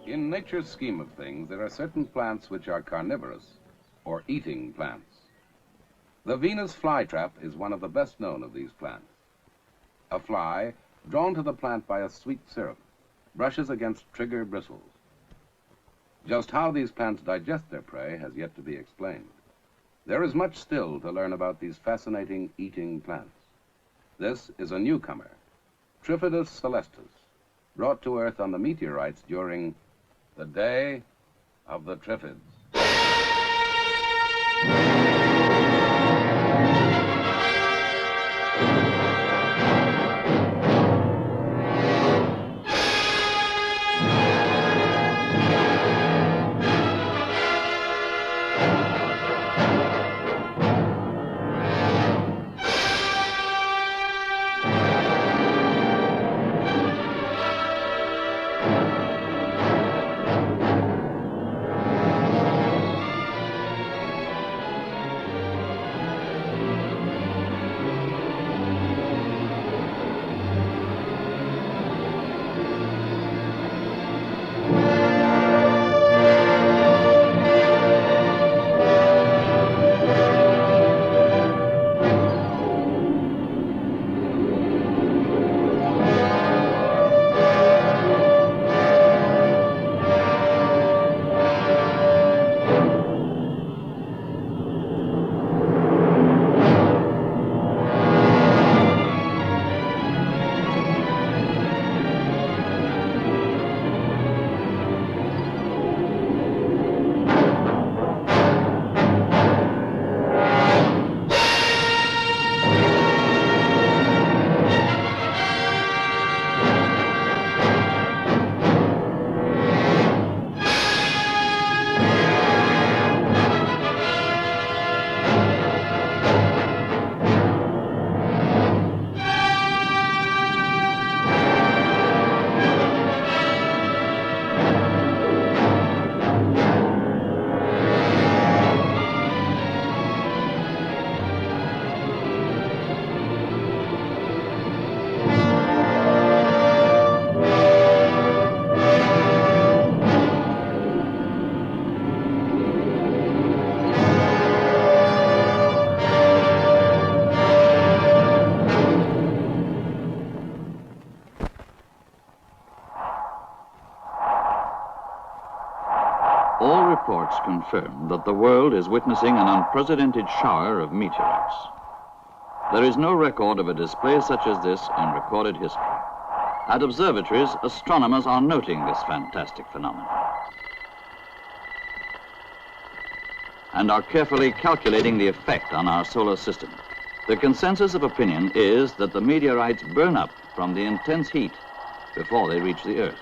In nature's scheme of things, there are certain plants which are carnivorous, or eating plants. The Venus flytrap is one of the best known of these plants. A fly, drawn to the plant by a sweet syrup, brushes against trigger bristles. Just how these plants digest their prey has yet to be explained. There is much still to learn about these fascinating eating plants. This is a newcomer, Triffids celestis, brought to Earth on the meteorites during the Day of the Triffids. All reports confirm that the world is witnessing an unprecedented shower of meteorites. There is no record of a display such as this in recorded history. At observatories, astronomers are noting this fantastic phenomenon and are carefully calculating the effect on our solar system. The consensus of opinion is that the meteorites burn up from the intense heat before they reach the Earth.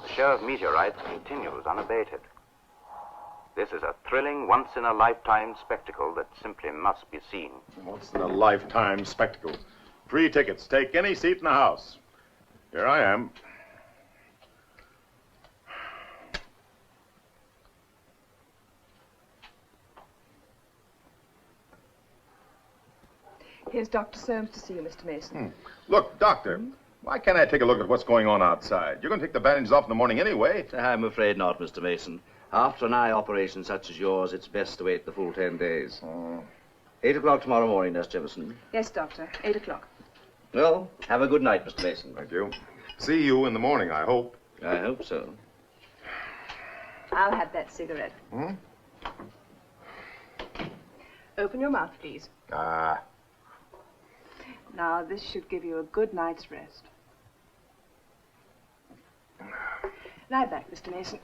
The show of meteorites continues unabated. This is a thrilling, once-in-a-lifetime spectacle that simply must be seen. Once-in-a-lifetime spectacle. Free tickets. Take any seat in the house. Here I am. Here's Dr. Soames to see you, Mr. Mason. Look, Doctor, why can't I take a look at what's going on outside? You're going to take the bandages off in the morning anyway. I'm afraid not, Mr. Mason. After an eye operation such as yours, it's best to wait the full 10 days. 8 o'clock tomorrow morning, Nurse Jefferson. Yes, Doctor. 8 o'clock. Well, have a good night, Mr. Mason. Thank you. See you in the morning, I hope. I hope so. I'll have that cigarette. Open your mouth, please. Ah. Now, this should give you a good night's rest. Lie back, Mr. Mason.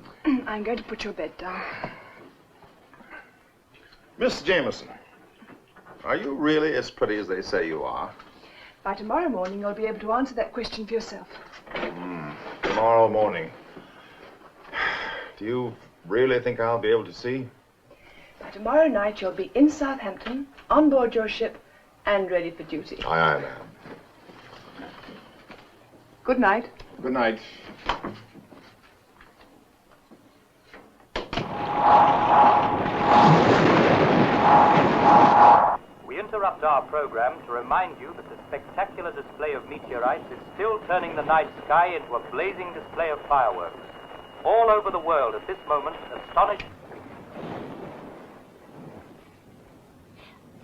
I'm going to put your bed down. Miss Jameson, are you really as pretty as they say you are? By tomorrow morning, you'll be able to answer that question for yourself. Tomorrow morning. Do you really think I'll be able to see? By tomorrow night, you'll be in Southampton, on board your ship, and ready for duty. Aye, ma'am. Good night. Good night. We interrupt our program to remind you that the spectacular display of meteorites is still turning the night sky into a blazing display of fireworks. All over the world at this moment, astonished...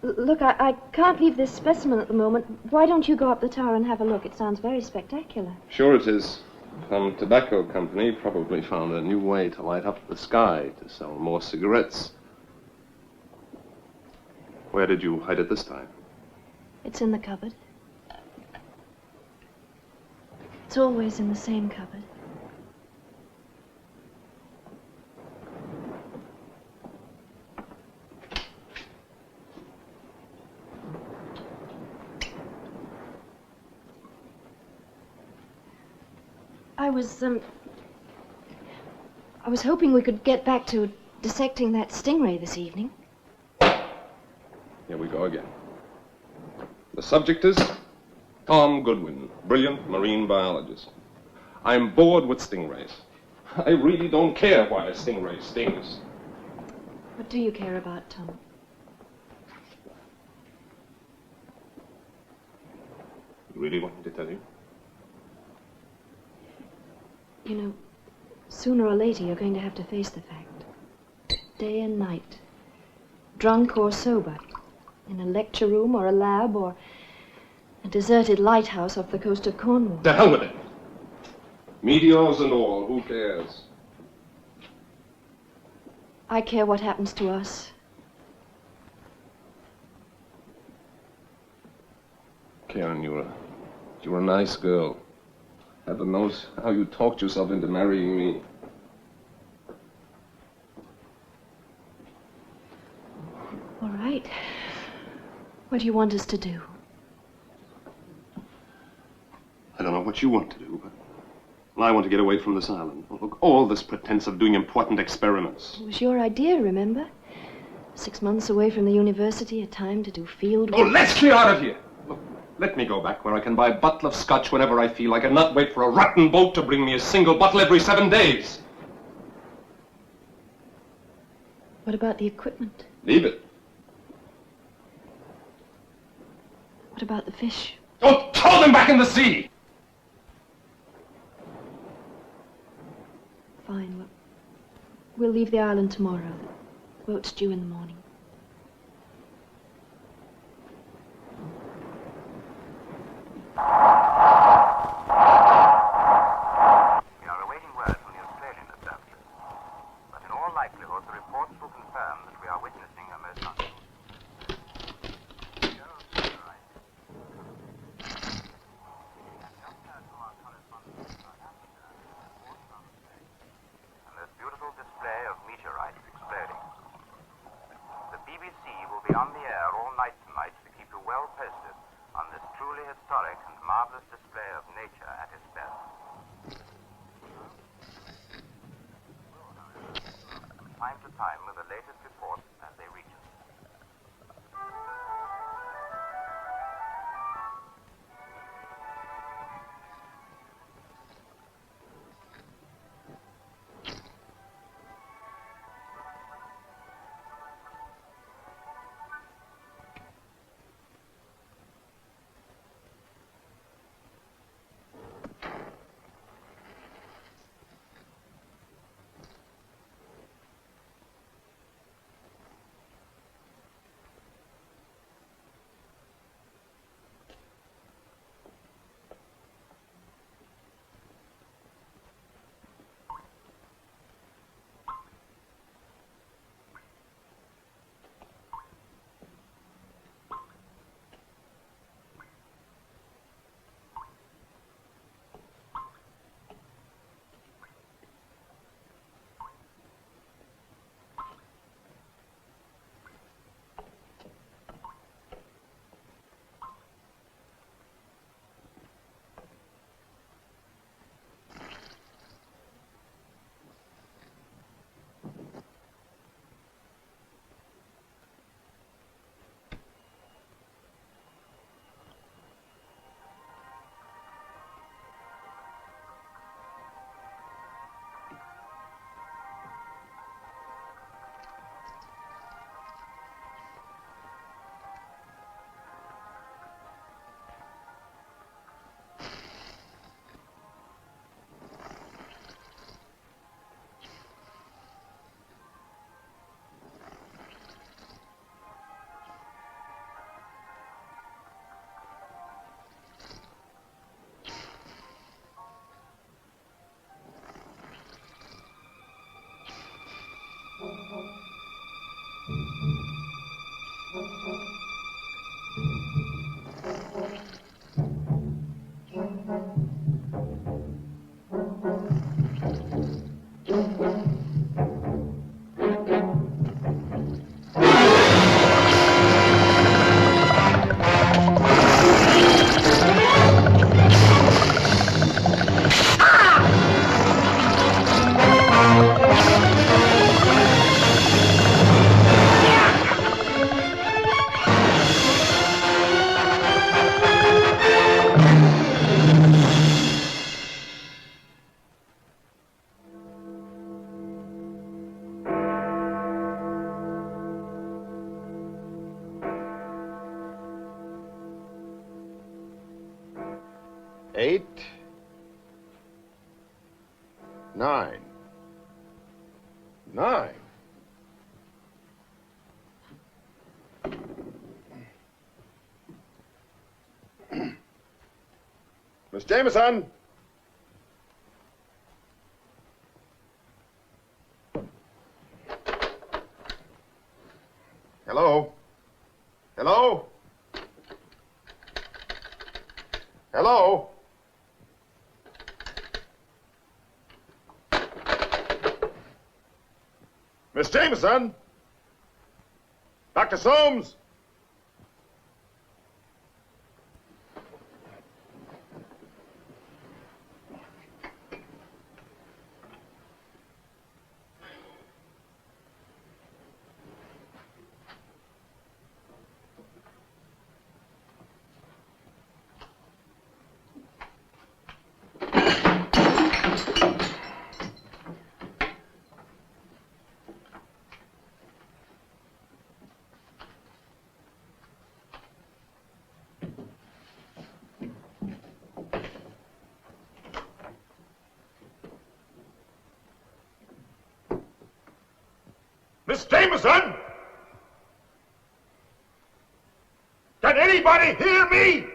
Look, I can't leave this specimen at the moment. Why don't you go up the tower and have a look? It sounds very spectacular. Sure it is. Some tobacco company probably found a new way to light up the sky to sell more cigarettes. Where did you hide it this time? It's in the cupboard. It's always in the same cupboard. I was hoping we could get back to dissecting that stingray this evening. Here we go again. The subject is Tom Goodwin, brilliant marine biologist. I'm bored with stingrays. I really don't care why a stingray stings. What do you care about, Tom? You really want me to tell you? You know, sooner or later you're going to have to face the fact. Day and night. Drunk or sober. In a lecture room or a lab or a deserted lighthouse off the coast of Cornwall. The hell with it. Meteors and all, who cares? I care what happens to us. Karen, you're a nice girl. Heaven knows how you talked yourself into marrying me. All right. What do you want us to do? I don't know what you want to do, but I want to get away from this island. Look, all this pretense of doing important experiments. It was your idea, remember? 6 months away from the university, a time to do field Oh, work. let's clear out of here! Look, let me go back where I can buy a bottle of scotch whenever I feel like and not wait for a rotten boat to bring me a single bottle every 7 days. What about the equipment? Leave it. What about the fish? Oh, throw them back in the sea! Fine. We'll leave the island tomorrow. The boat's due in the morning. We are awaiting word from the Australian establishment, but in all likelihood the reports will confirm that we are witnessing a most unusual... beautiful display of meteorites exploding. The BBC will be on the air all night tonight to keep you well posted on this truly historic and marvelous display of nature at its best. the latest reports as they reach us. Eight, 9, 9. Miss Jameson! Hello? Hello? Hello? Miss Jameson? Dr. Soames? Miss Jameson! Can anybody hear me?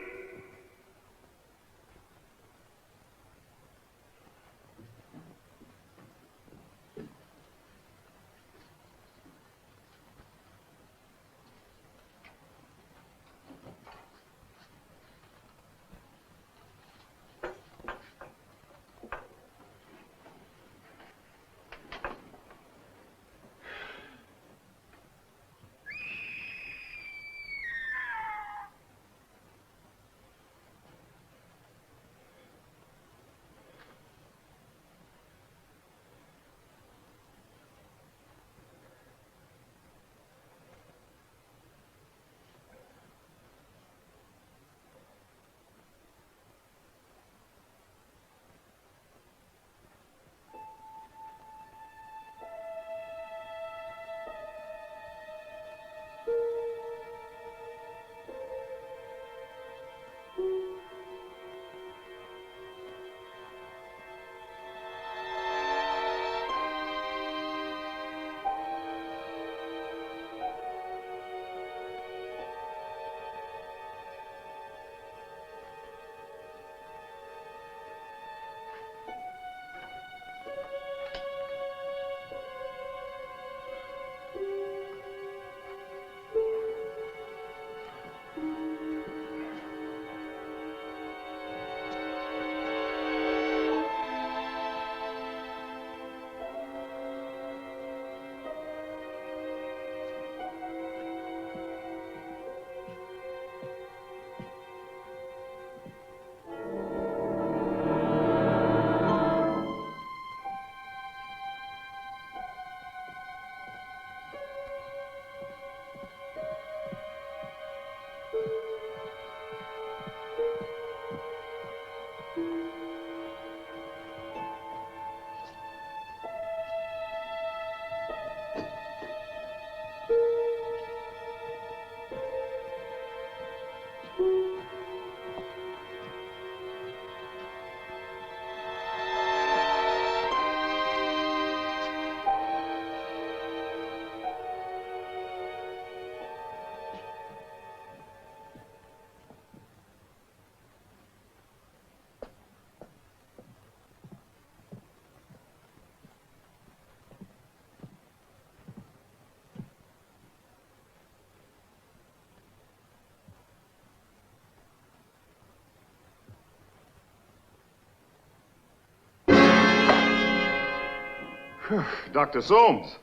Dr. Soames.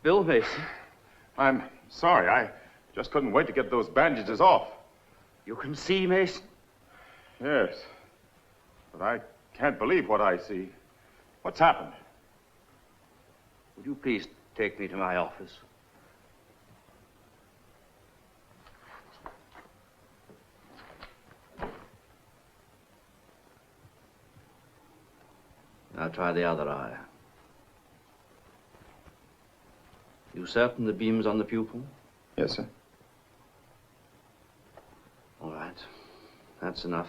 Bill Mason. I'm sorry. I just couldn't wait to get those bandages off. You can see, Mason? Yes. But I can't believe what I see. What's happened? Would you please take me to my office? Now try the other eye. You certain the beam's on the pupil? Yes, sir. All right. That's enough.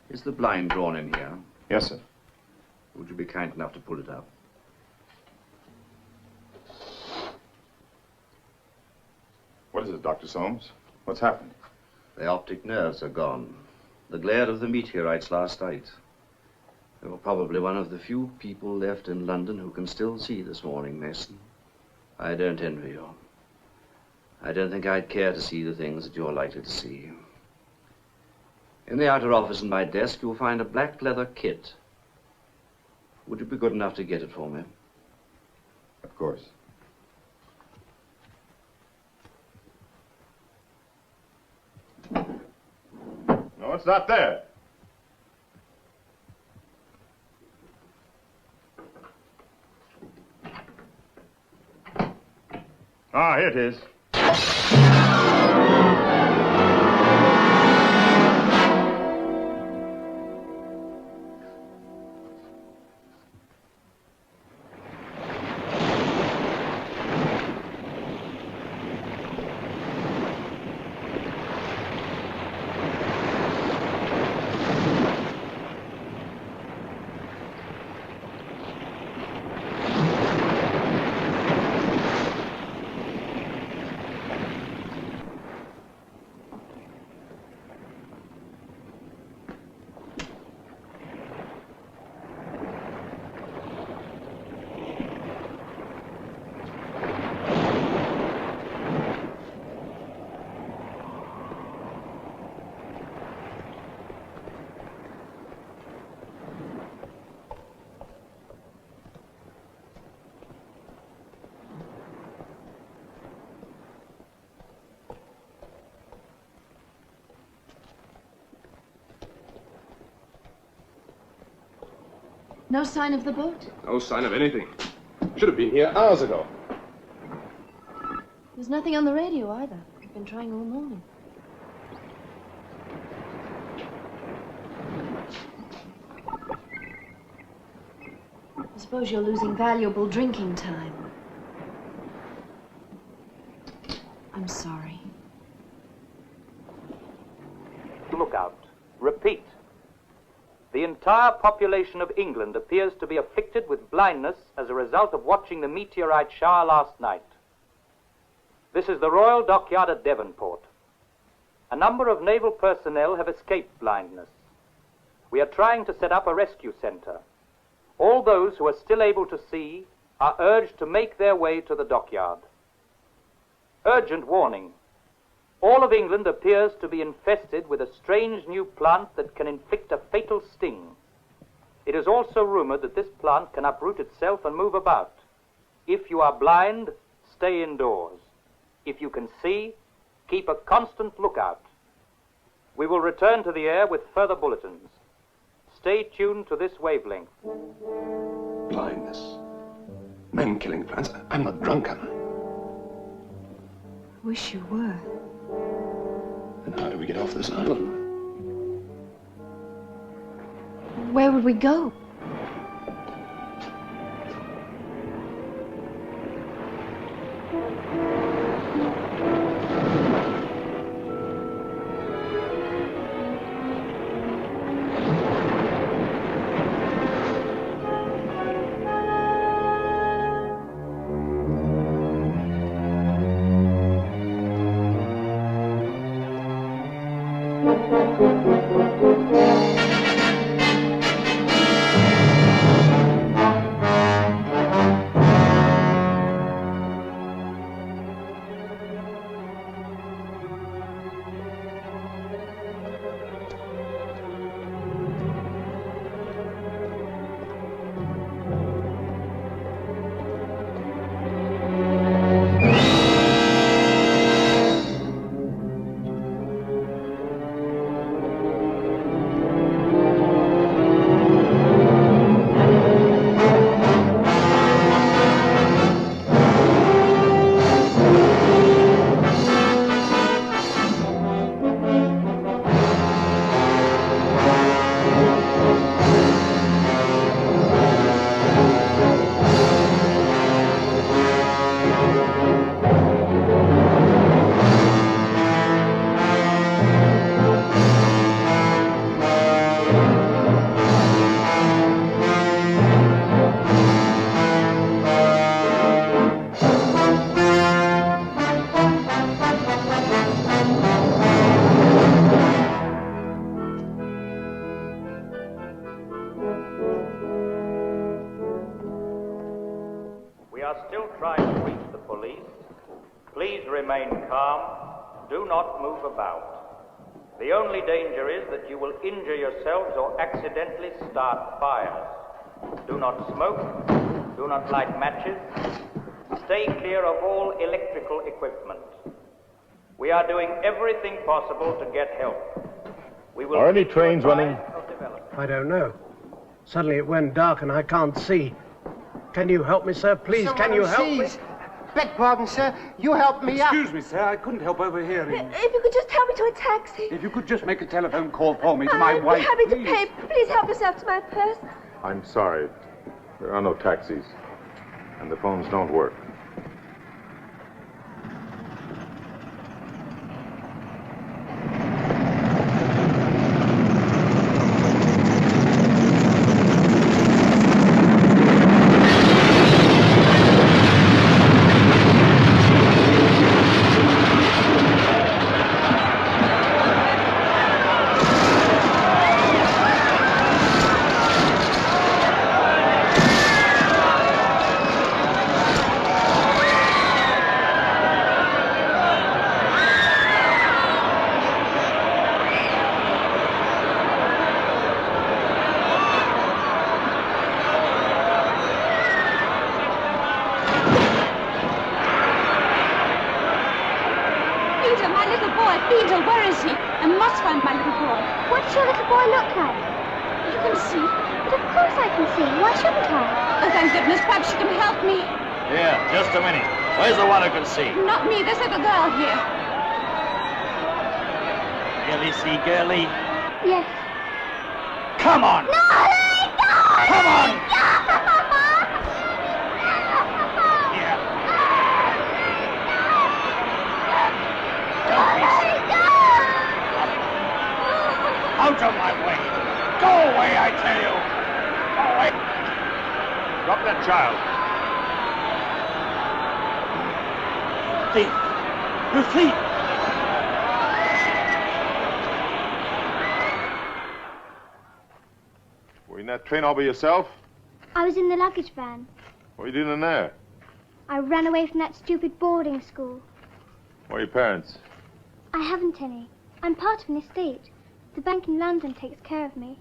Is the blind drawn in here? Yes, sir. Would you be kind enough to pull it up? What is it, Dr. Soames? What's happened? The optic nerves are gone. The glare of the meteorites last night. You're probably one of the few people left in London who can still see this morning, Mason. I don't envy you. I don't think I'd care to see the things that you're likely to see. In the outer office in my desk, you'll find a black leather kit. Would you be good enough to get it for me? Of course. No, it's not there. Ah, here it is. No sign of the boat? No sign of anything. Should have been here hours ago. There's nothing on the radio either. I've been trying all morning. I suppose you're losing valuable drinking time. I'm sorry. Look out. Repeat. The entire population of England appears to be afflicted with blindness as a result of watching the meteorite shower last night. This is the Royal Dockyard at Devonport. A number of naval personnel have escaped blindness. We are trying to set up a rescue center. All those who are still able to see are urged to make their way to the dockyard. Urgent warning. All of England appears to be infested with a strange new plant that can inflict a fatal sting. It is also rumored that this plant can uproot itself and move about. If you are blind, stay indoors. If you can see, keep a constant lookout. We will return to the air with further bulletins. Stay tuned to this wavelength. Blindness. Men-killing plants. I'm not drunk, am I? Wish you were. And how do we get off this island? Where would we go? are still trying to reach the police. Please remain calm. Do not move about. The only danger is that you will injure yourselves or accidentally start fires. Do not smoke. Do not light matches. Stay clear of all electrical equipment. We are doing everything possible to get help. We will Are any trains running? I don't know. Suddenly it went dark and I can't see. Can you help me, sir? Please, can you help me? Beg pardon, sir. You helped me up. Excuse me, sir. I couldn't help overhearing. If you could just help me to a taxi. If you could just make a telephone call for me to my wife. I'd be happy to pay. Please help yourself to my purse. I'm sorry. There are no taxis. And the phones don't work. Peter, where is he? I must find my little boy. What does your little boy look like? You can see. But of course I can see. Why shouldn't I? Oh, thank goodness. Perhaps you can help me. Here, just a minute. Where's the one who can see? Not me. There's a little girl here. Girlie, see, girlie? Yes. Come on! No, let go! Come on! Out of my way! Go away, I tell you! Go away! Drop that child. Thief! You thief! Were you in that train all by yourself? I was in the luggage van. What are you doing in there? I ran away from that stupid boarding school. Where are your parents? I haven't any. I'm part of an estate. The bank in London takes care of me.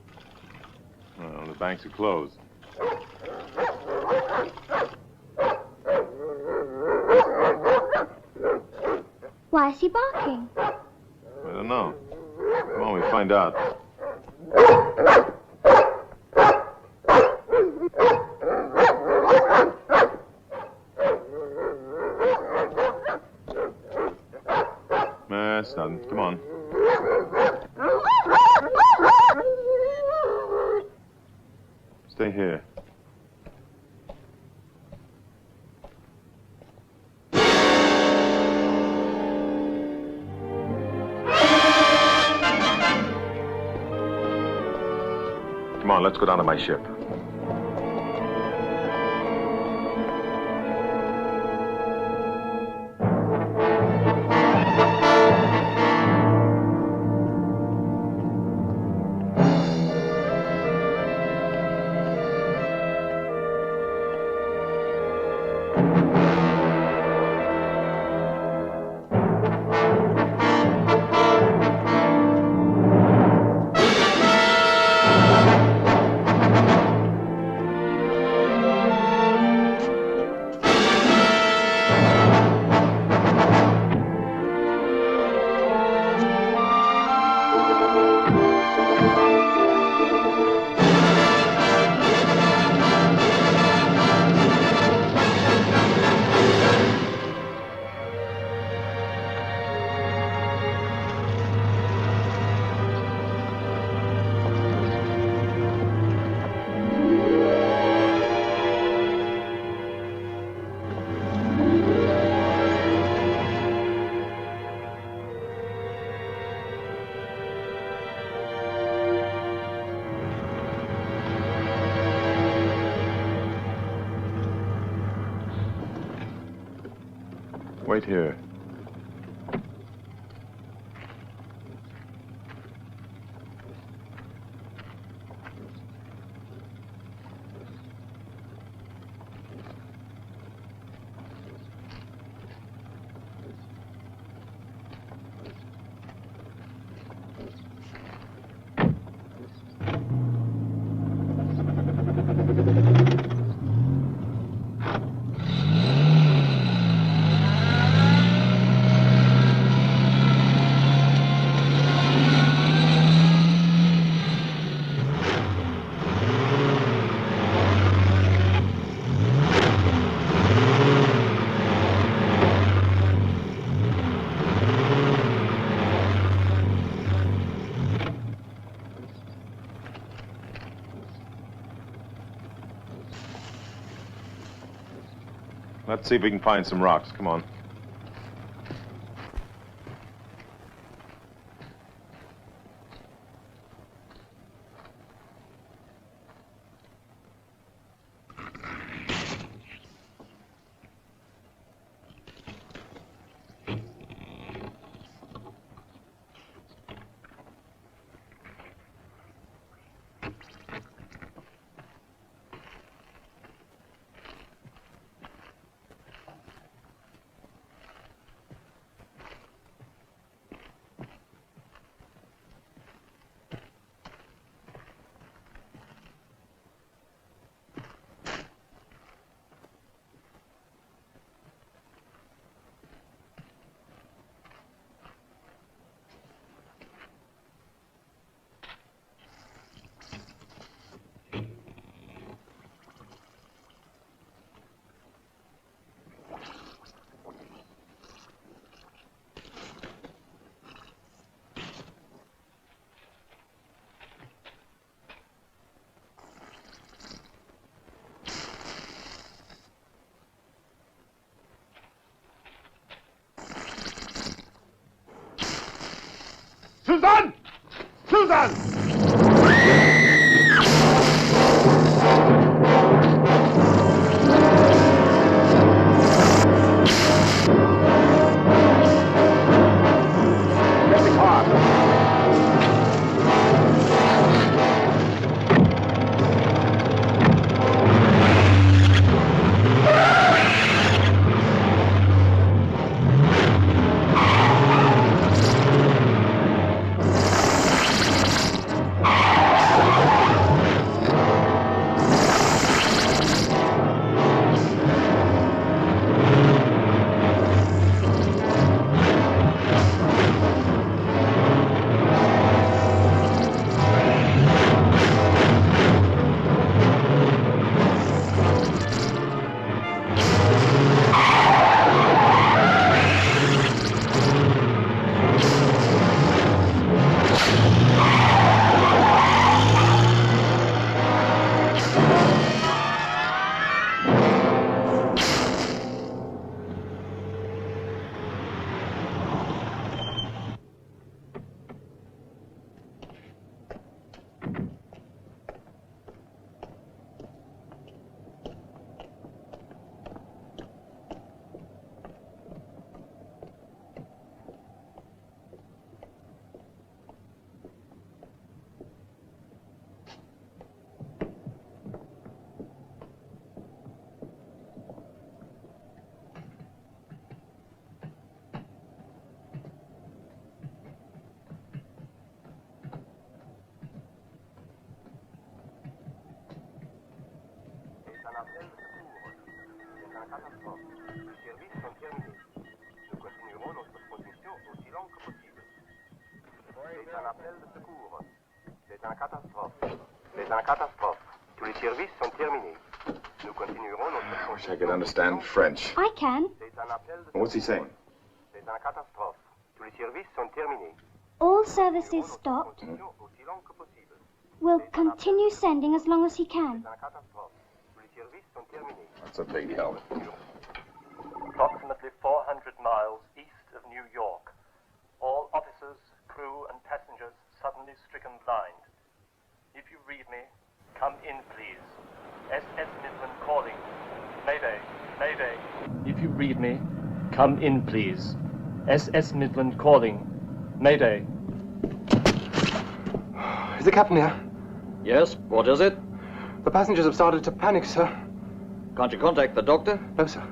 Well, the banks are closed. Why is he barking? I don't know. Come on, we find out. That's nothing. Come on. Stay here. Come on, let's go down to my ship. Wait here. Let's see if we can find some rocks. Come on. Susan! Susan! Get the car. I wish I could understand French. I can. What's he saying? All services stopped. Will continue sending as long as he can. That's a big help. Approximately 400 miles east of New York. All officers, crew, and passengers suddenly stricken blind. If you read me, come in, please. SS Midland calling. Mayday, mayday. If you read me, come in, please. SS Midland calling. Mayday. Is the captain here? Yes, what is it? The passengers have started to panic, sir. Can't you contact the doctor? No, sir.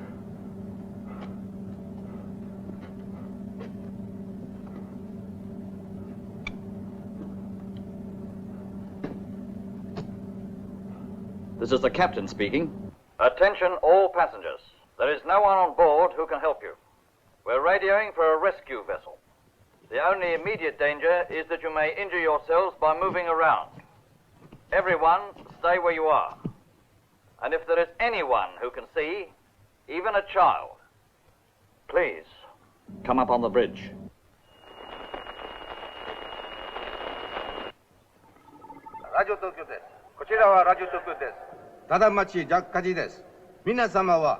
This is the captain speaking. Attention all passengers. There is no one on board who can help you. We're radioing for a rescue vessel. The only immediate danger is that you may injure yourselves by moving around. Everyone, stay where you are. And if there is anyone who can see, even a child, please come up on the bridge. Radio Tokyo です。こちらはラジオ東京です。ただ町ジャッカジです。皆様は。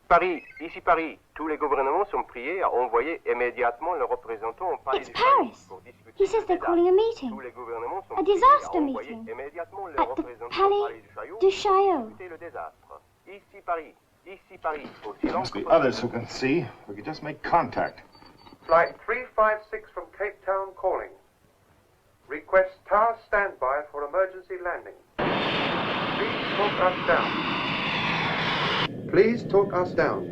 Paris, ici Paris. Tous les gouvernements sont priés à envoyer immédiatement leurs représentants au palais It's du Paris. pour discuter He says they're calling a meeting. Tous les gouvernements sont A priés disaster à envoyer meeting. immédiatement At leurs the représentants au Palais palais du Chaillot du pour Chaillot. discuter le désastre. Ici Paris, aussi There long must que be possible. others who can see. We could just make contact. Flight 356 from Cape Town calling. Request tower standby for emergency landing. Please talk us down. Please talk us down.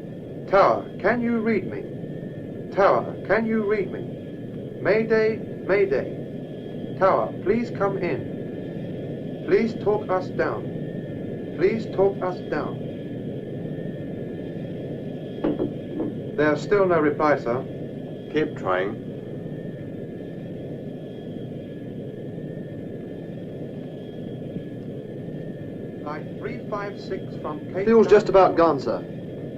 Tower, can you read me? Tower, can you read me? Mayday, Mayday. Tower, please come in. Please talk us down. Please talk us down. There's still no reply, sir. Keep trying. Flight 356 from Cape Fuel's Town. just about gone, sir.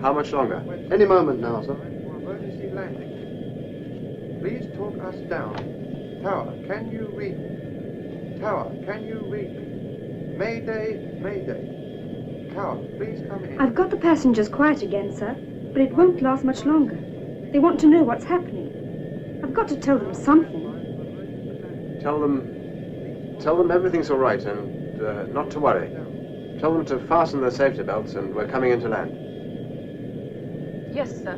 How much longer? Any moment now, sir. For emergency landing. Please talk us down. Tower, can you read me? Tower, can you read me? Mayday, Mayday. Tower, please come in. I've got the passengers quiet again, sir, but it won't last much longer. They want to know what's happening. I've got to tell them something. Tell them everything's all right and not to worry. Tell them to fasten their safety belts and we're coming in to land. Yes, sir.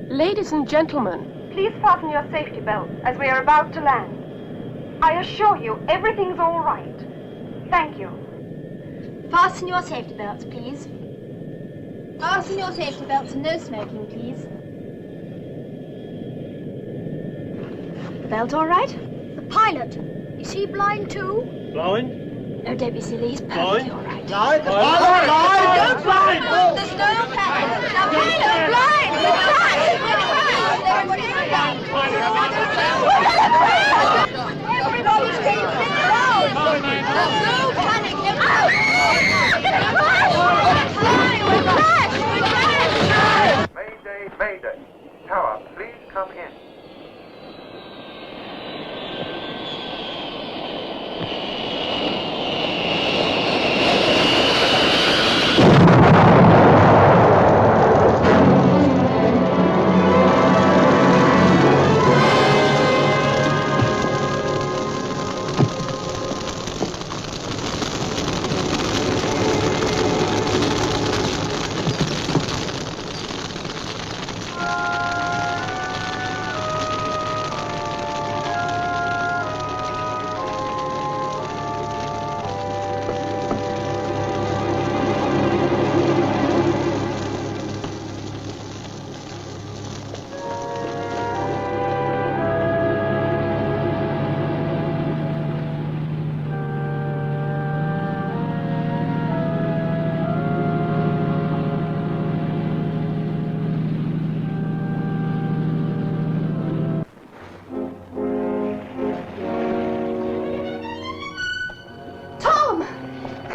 Ladies and gentlemen, Please fasten your safety belts as we are about to land. I assure you, everything's all right. Thank you. Fasten your safety belts, please. Fasten your safety belts and no smoking, please. The belt all right? The pilot. Is he blind too? Blind? No, don't be silly. He's perfectly all right. Blind? Blind? Don't blind! There's no pilot. The pilot blind! We're blind! Everybody stay down! No panic! Mayday, Mayday. Tower, please come in.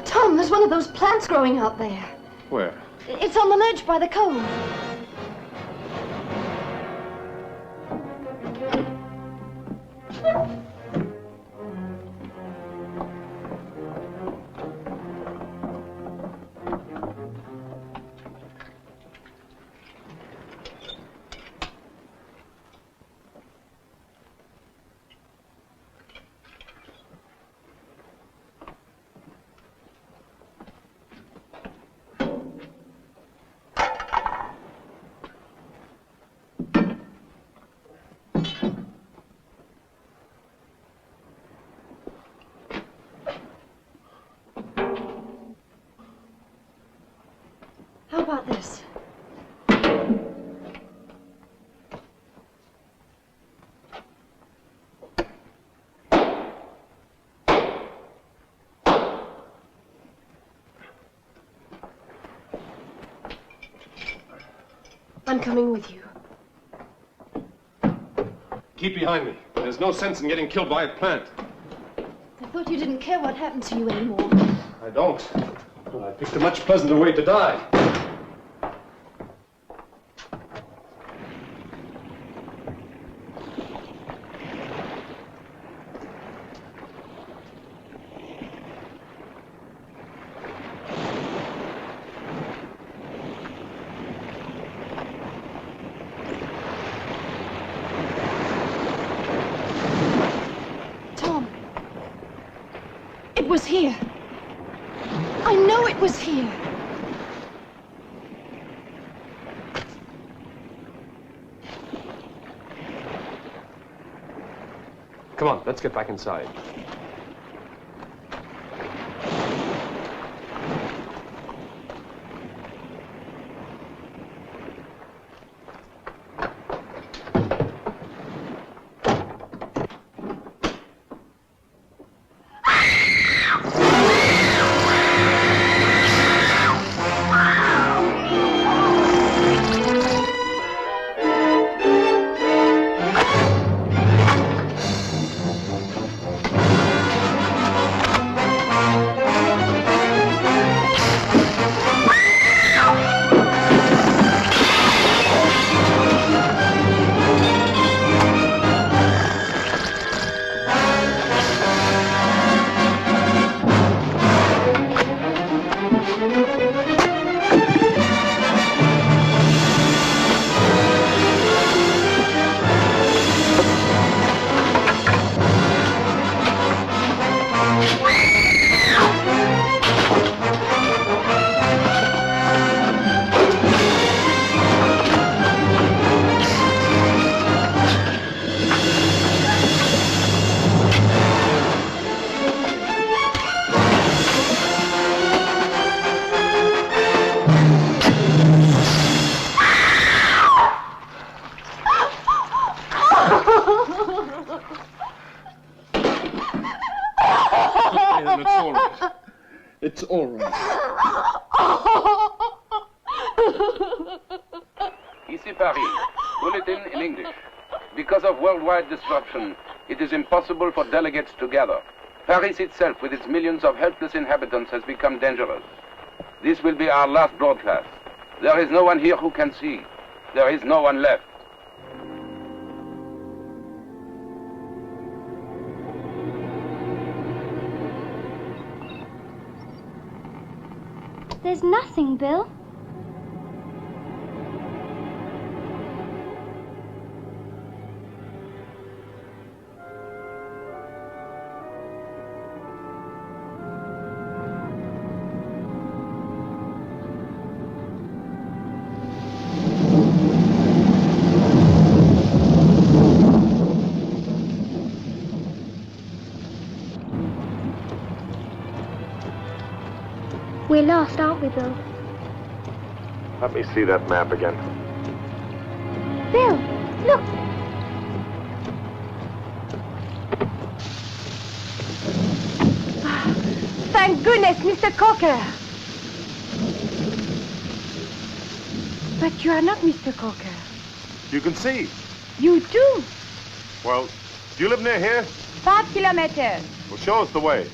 Tom, there's one of those plants growing out there. Where? It's on the ledge by the cove. How about this? I'm coming with you. Keep behind me. There's no sense in getting killed by a plant. I thought you didn't care what happened to you anymore. I don't. But I picked a much pleasanter way to die. was here. I know it was here. Come on, let's get back inside. It's all right. Ici Paris. Bulletin in English. Because of worldwide disruption, it is impossible for delegates to gather. Paris itself, with its millions of helpless inhabitants, has become dangerous. This will be our last broadcast. There is no one here who can see. There is no one left. There's nothing, Bill. We're lost, aren't we, Bill? Let me see that map again. Bill, look! Thank goodness, Mr. Cocker. But you are not Mr. Cocker. You can see. You do. Well, do you live near here? 5 kilometers. Well, show us the way.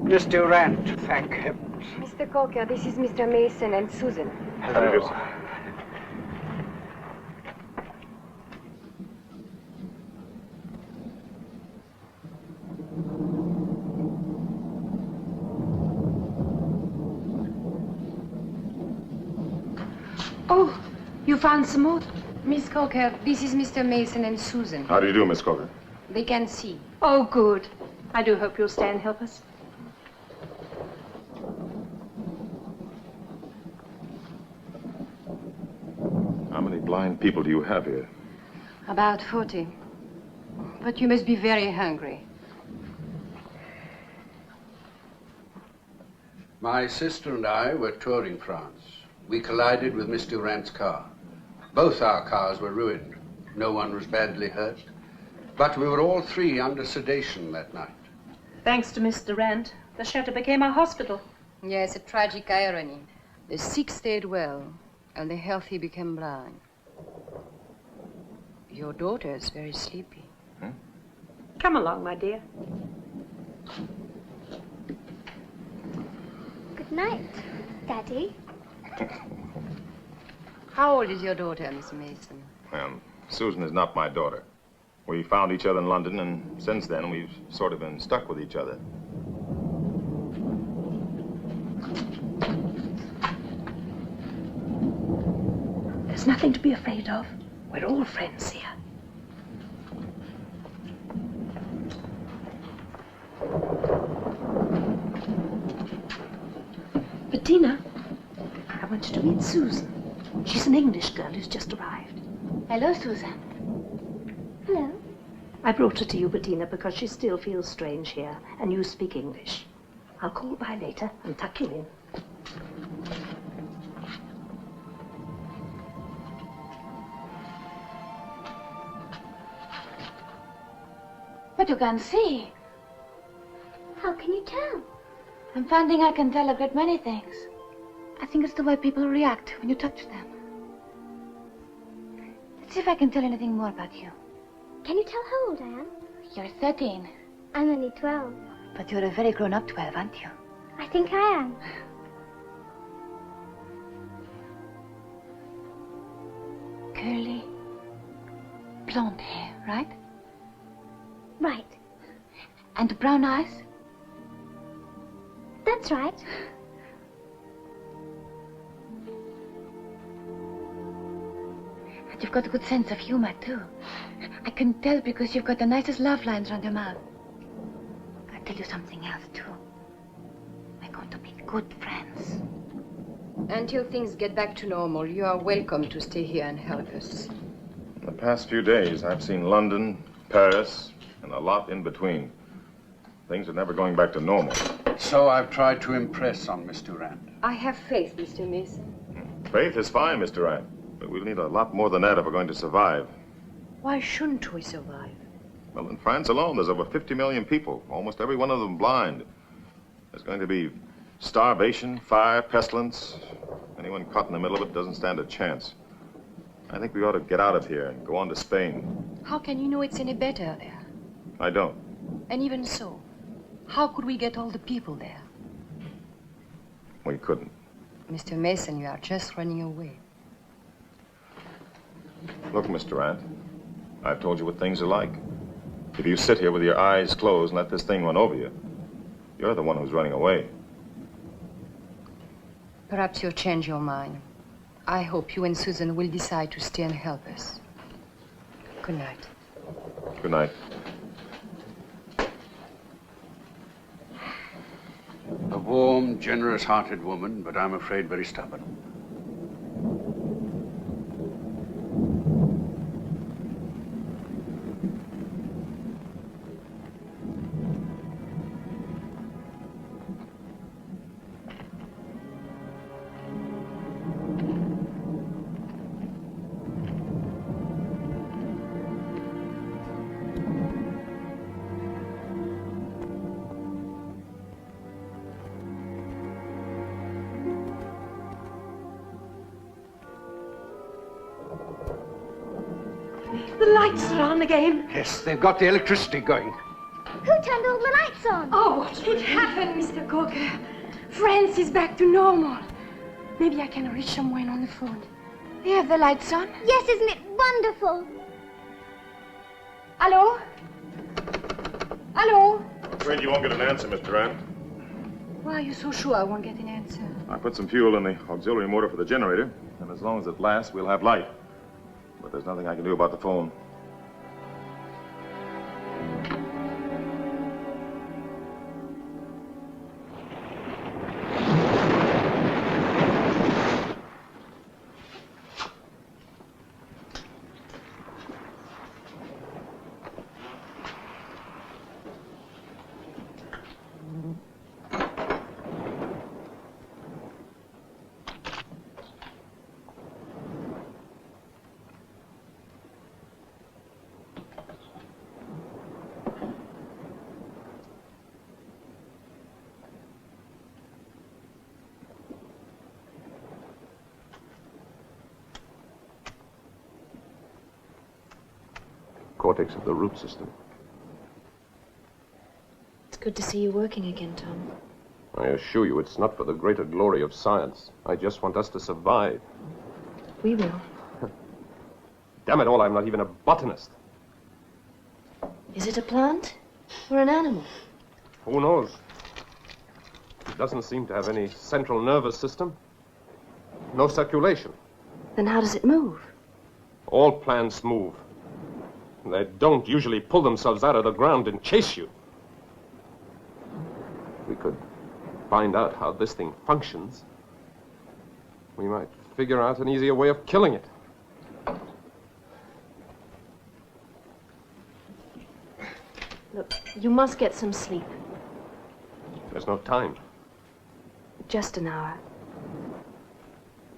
Miss Durant, thank heavens. Mr. Cocker, this is Mr. Mason and Susan. Hello. Oh, you found some more? Miss Cocker, this is Mr. Mason and Susan. How do you do, Miss Cocker? They can see. Oh, good. I do hope you'll stay and help us. How many blind people do you have here? About 40. But you must be very hungry. My sister and I were touring France. We collided with Miss Durant's car. Both our cars were ruined. No one was badly hurt. But we were all three under sedation that night. Thanks to Miss Durant, the shelter became our hospital. Yes, a tragic irony. The sick stayed well, and the healthy became blind. Your daughter is very sleepy. Come along, my dear. Good night, Daddy. How old is your daughter, Miss Mason? Susan is not my daughter. We found each other in London, and since then we've sort of been stuck with each other. There's nothing to be afraid of. We're all friends here. Bettina, I want you to meet Susan. She's an English girl who's just arrived. Hello, Susan. Hello. I brought her to you, Bettina, because she still feels strange here, and you speak English. I'll call by later and tuck you in. But you can see. How can you tell? I'm finding I can tell a great many things. I think it's the way people react when you touch them. Let's see if I can tell anything more about you. Can you tell how old I am? You're 13. I'm only 12. But you're a very grown-up 12, aren't you? I think I am. Curly, blonde hair, right? Right. And brown eyes? That's right. And you've got a good sense of humor, too. I can tell because you've got the nicest laugh lines around your mouth. I'll tell you something else, too. We're going to be good friends. Until things get back to normal, you are welcome to stay here and help us. In the past few days, I've seen London, Paris, and a lot in between. Things are never going back to normal. So I've tried to impress on Miss Durant. I have faith, Mr. Mason. Faith is fine, Mr. Durant, but we'll need a lot more than that if we're going to survive. Why shouldn't we survive? Well, in France alone, there's over 50 million people, almost every one of them blind. There's going to be starvation, fire, pestilence. Anyone caught in the middle of it doesn't stand a chance. I think we ought to get out of here and go on to Spain. How can you know it's any better there? I don't. And even so, how could we get all the people there? We couldn't. Mr. Mason, you are just running away. Look, Mr. Durant, I've told you what things are like. If you sit here with your eyes closed and let this thing run over you, you're the one who's running away. Perhaps you'll change your mind. I hope you and Susan will decide to stay and help us. Good night. Good night. A warm, generous-hearted woman, but I'm afraid very stubborn. The lights are on again. Yes, they've got the electricity going. Who turned all the lights on? Oh, what could happen, Mr. Coker? France is back to normal. Maybe I can reach someone on the phone. You have the lights on? Yes, isn't it wonderful? Hello? Hello? I'm afraid you won't get an answer, Mr. Durant. Why are you so sure I won't get an answer? I put some fuel in the auxiliary motor for the generator, and as long as it lasts, we'll have light. But there's nothing I can do about the phone. Cortex of the root system. It's good to see you working again, Tom. I assure you it's not for the greater glory of science. I just want us to survive. We will. Damn it all, I'm not even a botanist. Is it a plant or an animal? Who knows? It doesn't seem to have any central nervous system. No circulation. Then how does it move? All plants move. They don't usually pull themselves out of the ground and chase you. We could find out how this thing functions. We might figure out an easier way of killing it. Look, you must get some sleep. There's no time. Just an hour.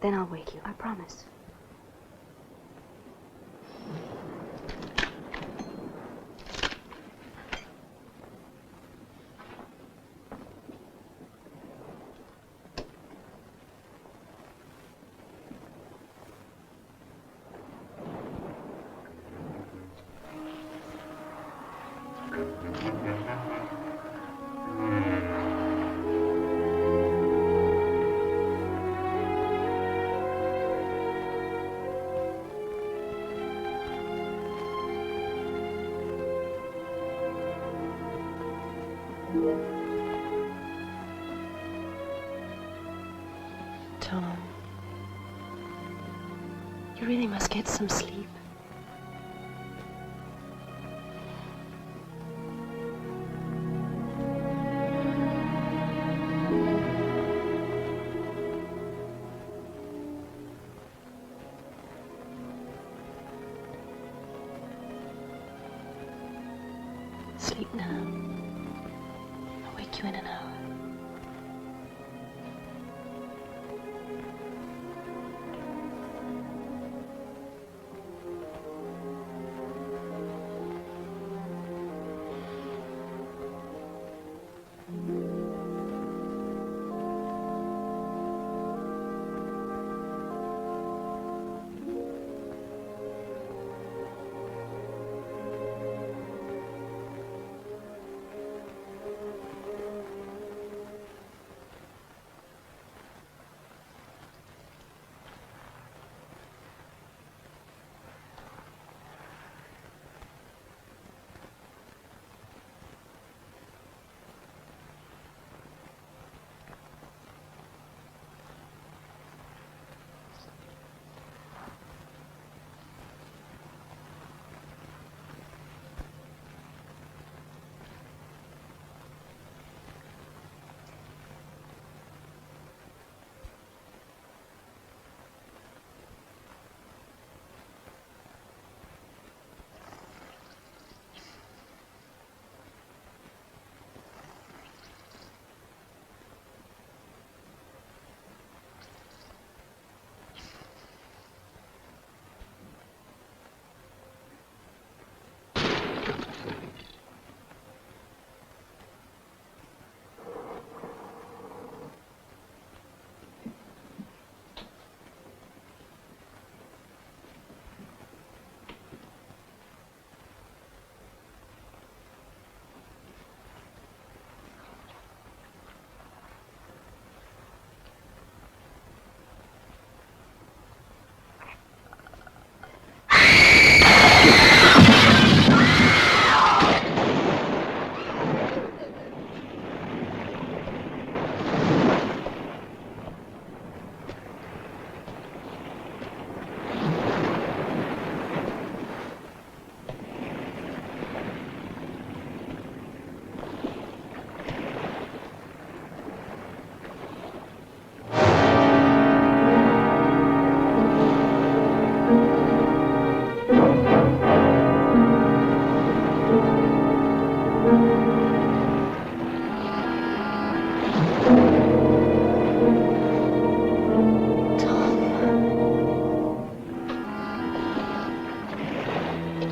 Then I'll wake you, I promise. Tom, you really must get some sleep. Sleep now. I'll wake you in an hour.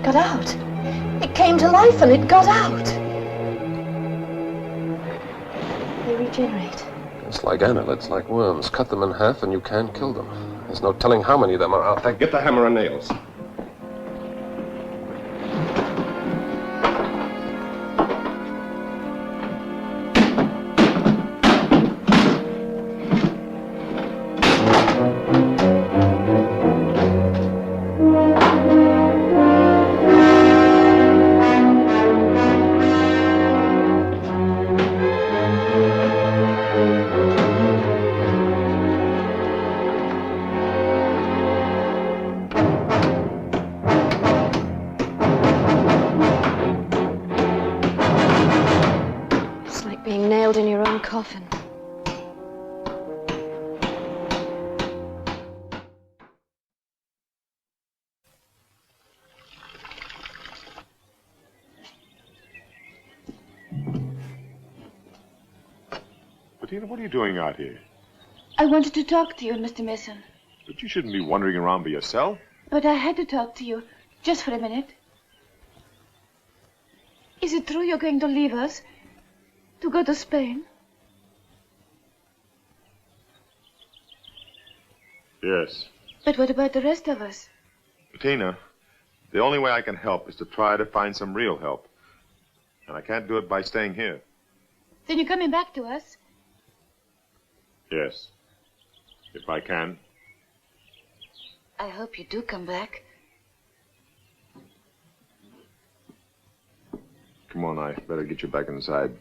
Got out. It came to life and it got out. They regenerate. It's like annelids, like worms. Cut them in half and you can't kill them. There's no telling how many of them are out there. Get the hammer and nails. Bettina, what are you doing out here? I wanted to talk to you, Mr. Mason. But you shouldn't be wandering around by yourself. But I had to talk to you, just for a minute. Is it true you're going to leave us? To go to Spain? Yes. But what about the rest of us? Bettina, the only way I can help is to try to find some real help. And I can't do it by staying here. Then you're coming back to us? Yes. If I can. I hope you do come back. Come on, I better get you back inside.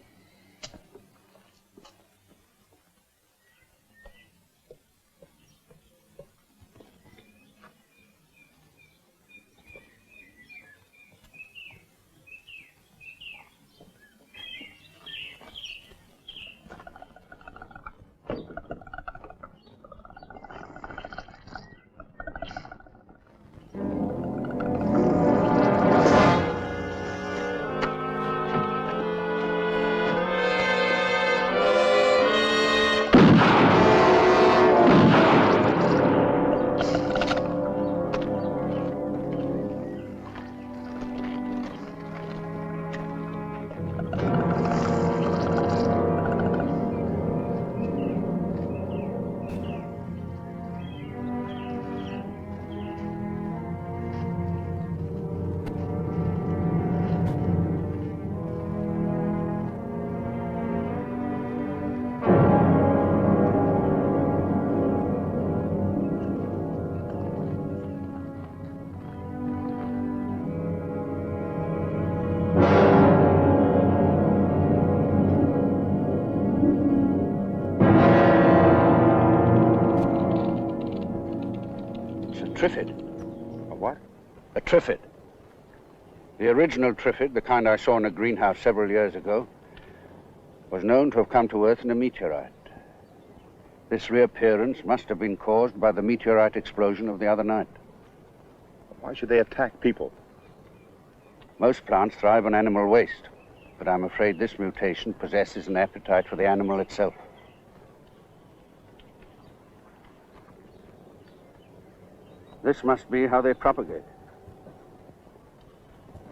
Triffid. A what? A Triffid. The original Triffid, the kind I saw in a greenhouse several years ago, was known to have come to Earth in a meteorite. This reappearance must have been caused by the meteorite explosion of the other night. Why should they attack people? Most plants thrive on animal waste, but I'm afraid this mutation possesses an appetite for the animal itself. This must be how they propagate.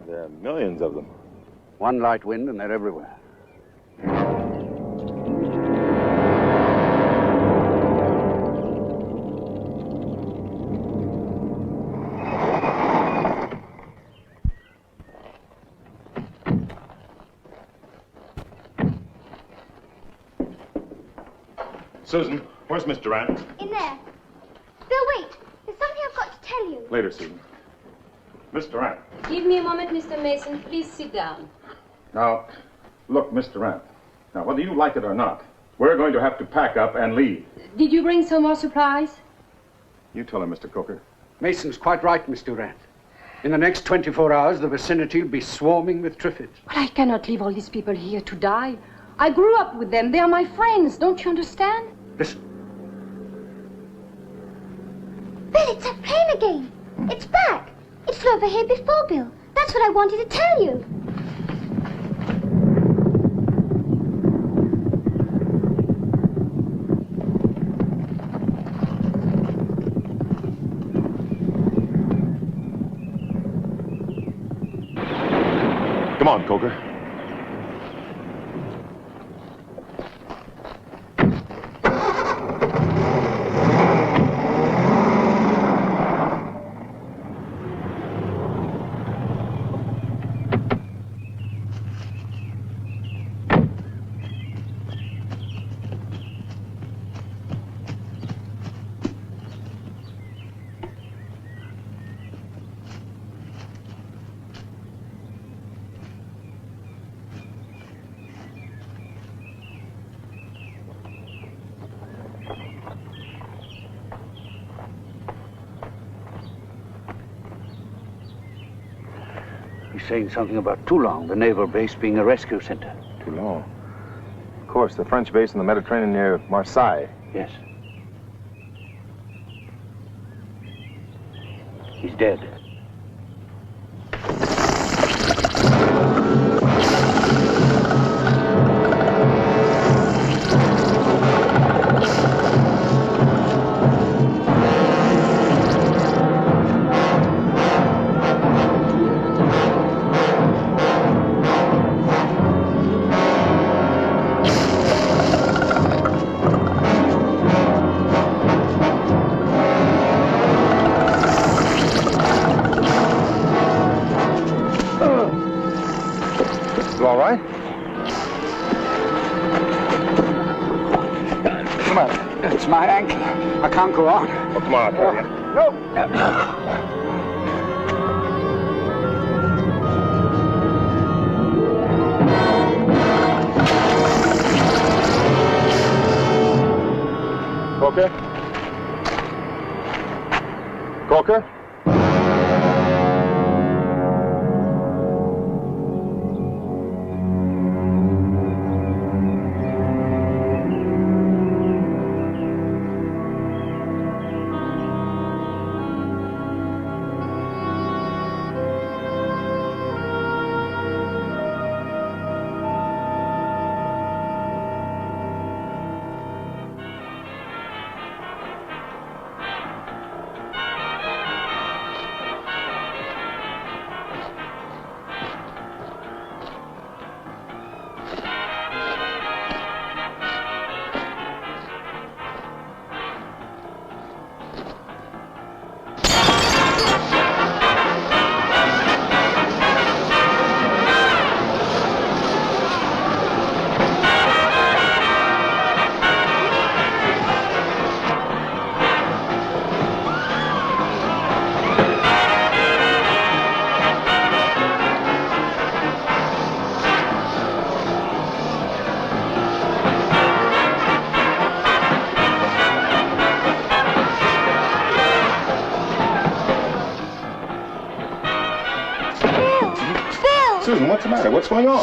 There are millions of them. One light wind and they're everywhere. Susan, where's Miss Durant? In there. Bill, wait. There's something I've got to tell you. Later, Susan. Miss Durant. Give me a moment, Mr. Mason. Please sit down. Now, look, Miss Durant. Now, whether you like it or not, we're going to have to pack up and leave. Did you bring some more supplies? You tell him, Mr. Coker. Mason's quite right, Miss Durant. In the next 24 hours, the vicinity will be swarming with Triffids. But I cannot leave all these people here to die. I grew up with them. They are my friends. Don't you understand? Listen. Bill, it's that plane again. It's back. It flew over here before, Bill. That's what I wanted to tell you. Come on, Coker. He's saying something about Toulon, the naval base being a rescue center. Toulon? Of course, the French base in the Mediterranean near Marseille. Yes. He's dead. matter? It's my ankle. I can't go on. Well, come on, I'll tell you. Coker? Coker? Susan, what's the matter? What's going on?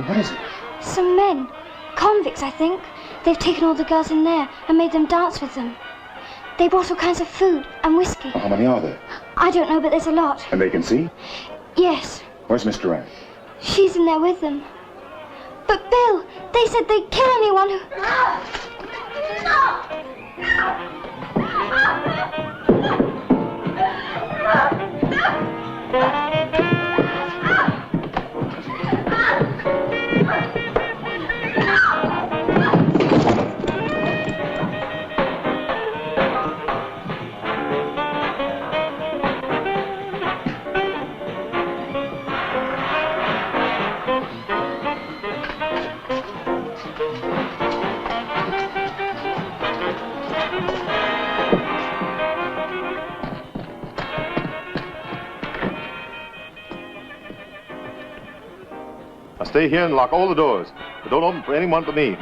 What is it? Some men. Convicts, I think. They've taken all the girls in there and made them dance with them. They brought all kinds of food and whiskey. How many are there? I don't know, but there's a lot. And they can see? Yes. Where's Miss Durant? She's in there with them. But Bill, they said they'd kill anyone who... Now stay here and lock all the doors. But don't open for anyone but me,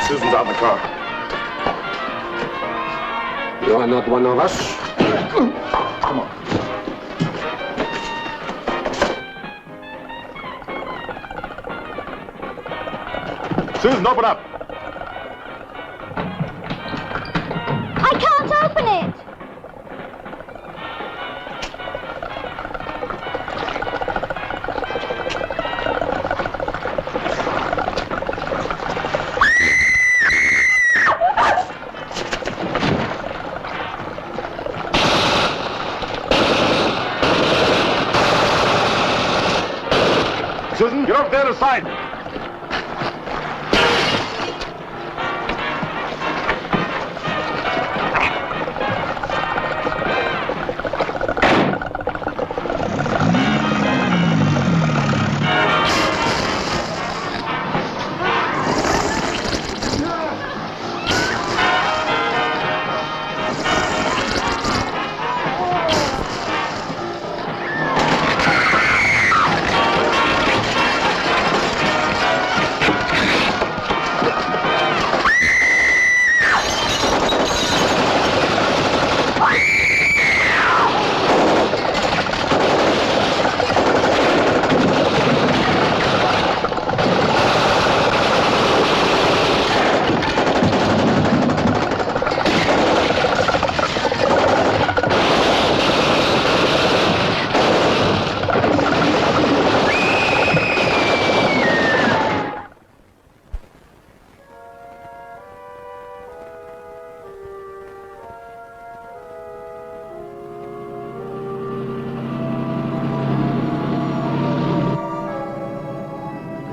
Susan's out in the car. You are not one of us. Come on. Susan, open up. I can't open it. Susan, get over there to the side.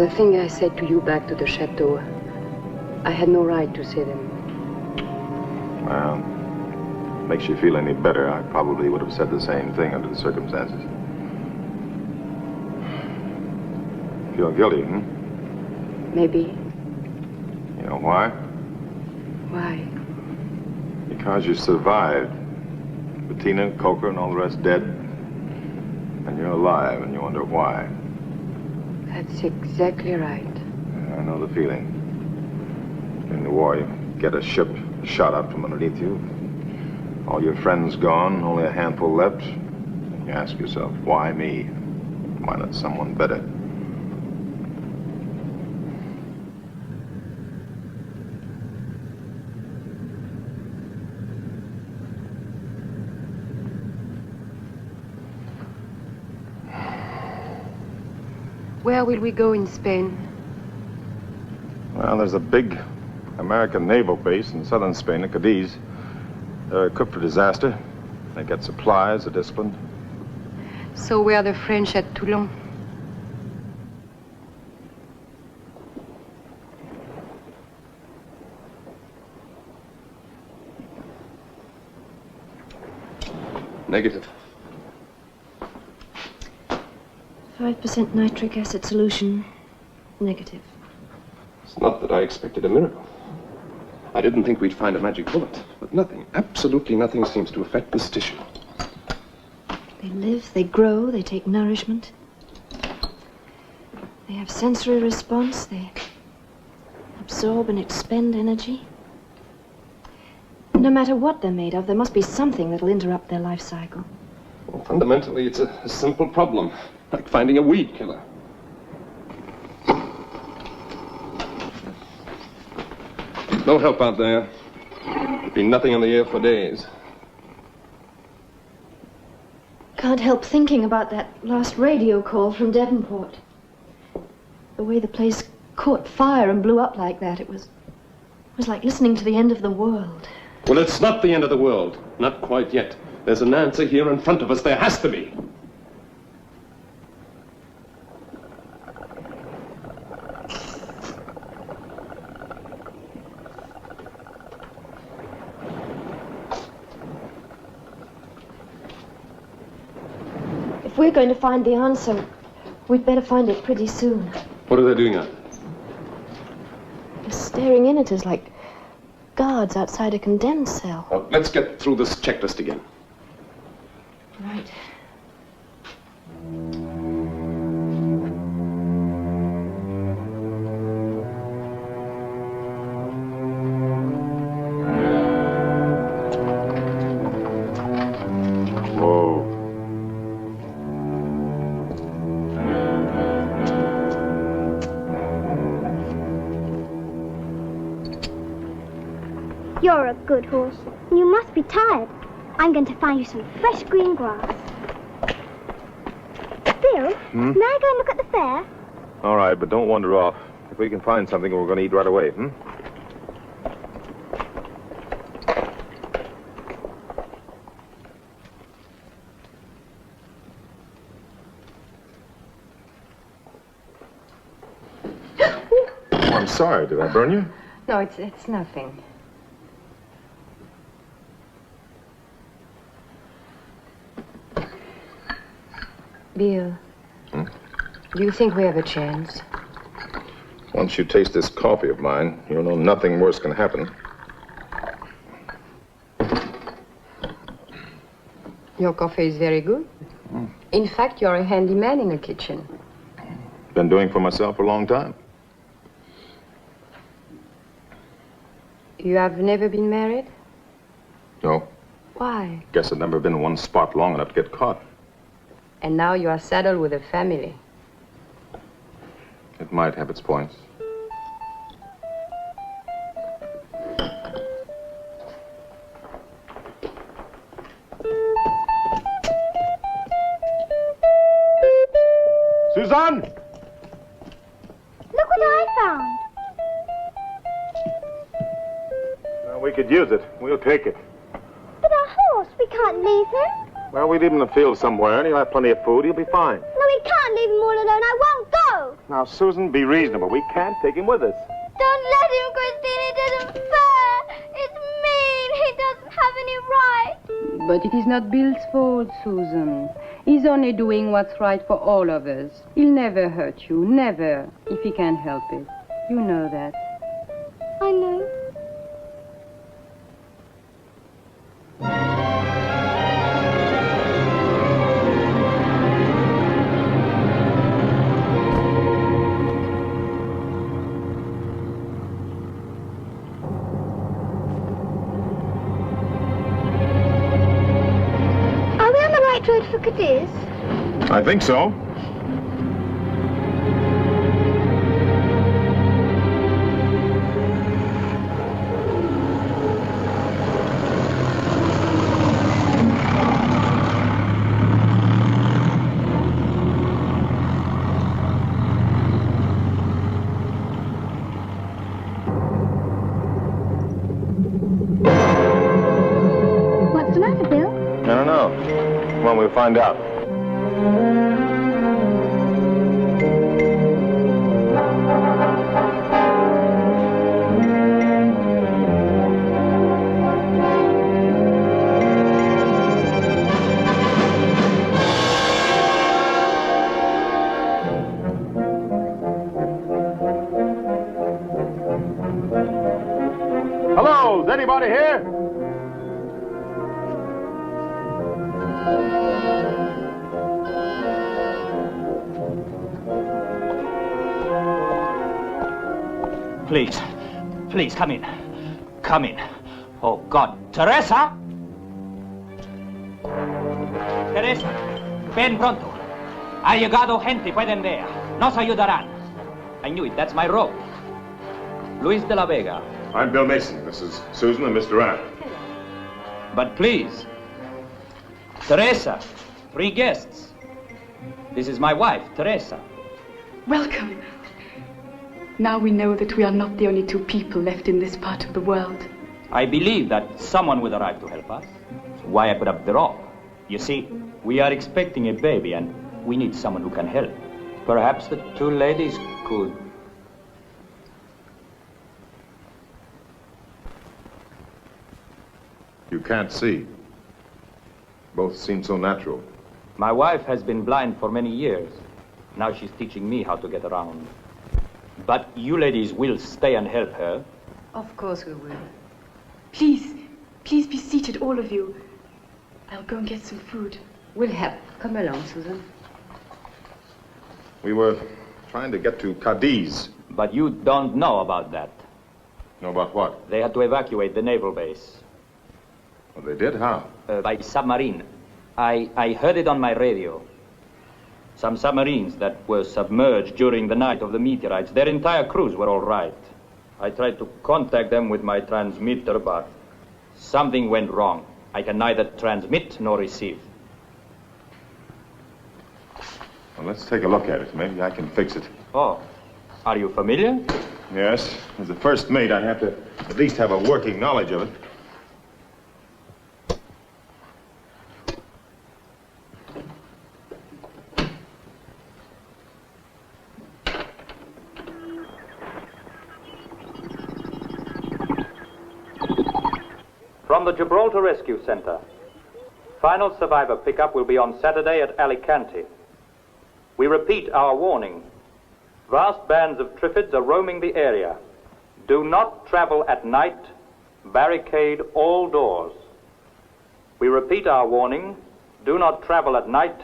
The thing I said to you back to the chateau, I had no right to say them. Well, makes you feel any better. I probably would have said the same thing under the circumstances. Feel guilty, Maybe. You know why? Why? Because you survived. Bettina, Coker, and all the rest dead. And you're alive, and you wonder why. That's exactly right. I know the feeling. In the war, you get a ship shot out from underneath you. All your friends gone, only a handful left. And you ask yourself, why me? Why not someone better? Where will we go in Spain? Well, there's a big American naval base in southern Spain, at Cadiz. They're equipped for disaster. They get supplies, they're disciplined. So we are the French at Toulon. Negative. 5% nitric acid solution. Negative. It's not that I expected a miracle. I didn't think we'd find a magic bullet, but nothing, absolutely nothing seems to affect this tissue. They live, they grow, they take nourishment. They have sensory response, they absorb and expend energy. No matter what they're made of, there must be something that'll interrupt their life cycle. Well, fundamentally, it's a simple problem, like finding a weed killer. No help out there. There'd be nothing in the air for days. Can't help thinking about that last radio call from Devonport. The way the place caught fire and blew up like that, it was like listening to the end of the world. Well, it's not the end of the world. Not quite yet. There's an answer here in front of us. There has to be. If we're going to find the answer, we'd better find it pretty soon. What are they doing out there? They're staring in at us like guards outside a condemned cell. Well, let's get through this checklist again. Right. You're a good horse. You must be tired. I'm going to find you some fresh green grass. Bill, may I go and look at the fair? All right, but don't wander off. If we can find something, we're going to eat right away, Oh, I'm sorry. Did I burn you? No, it's nothing. Bill, do you think we have a chance? Once you taste this coffee of mine, you'll know nothing worse can happen. Your coffee is very good. In fact, you're a handyman in the kitchen. Been doing for myself for a long time. You have never been married? No. Why? Guess I've never been in one spot long enough to get caught. And now you are saddled with a family. It might have its points. Suzanne! Look what I found. Well, we could use it. We'll take it. But our horse, we can't leave him. Well, we leave him in the field somewhere, and he'll have plenty of food. He'll be fine. No, we can't leave him all alone. I won't go. Now, Susan, be reasonable. We can't take him with us. Don't let him, Christine. It isn't fair. It's mean. He doesn't have any right. But it is not Bill's fault, Susan. He's only doing what's right for all of us. He'll never hurt you, never, if he can help it. You know that. I know. Are we on the right road for Cadiz? I think so. What's the matter, Bill? I don't know. Come on, we'll find out. Hello, is anybody here? Please, please, come in. Come in. Oh, God. Teresa! Teresa, ven pronto. Ha llegado gente, pueden ver. Nos ayudarán. I knew it, that's my rope. Luis de la Vega. I'm Bill Mason. This is Susan and Mr. Rand. But please, Teresa, 3 guests. This is my wife, Teresa. Welcome. Now we know that we are not the only 2 people left in this part of the world. I believe that someone will arrive to help us. That's why I put up the rope. You see, we are expecting a baby and we need someone who can help. Perhaps the 2 ladies could... You can't see. Both seem so natural. My wife has been blind for many years. Now she's teaching me how to get around. But you ladies will stay and help her. Of course we will. Please, please be seated, all of you. I'll go and get some food. We'll help. Come along, Susan. We were trying to get to Cadiz. But you don't know about that. Know about what? They had to evacuate the naval base. Well, they did? How? By submarine. I heard it on my radio. Some submarines that were submerged during the night of the meteorites, their entire crews were all right. I tried to contact them with my transmitter, but something went wrong. I can neither transmit nor receive. Well, let's take a look at it. Maybe I can fix it. Oh, are you familiar? Yes. As a first mate, I have to at least have a working knowledge of it. From the Gibraltar Rescue Center. Final survivor pickup will be on Saturday at Alicante. We repeat our warning. Vast bands of Triffids are roaming the area. Do not travel at night. Barricade all doors. We repeat our warning. Do not travel at night.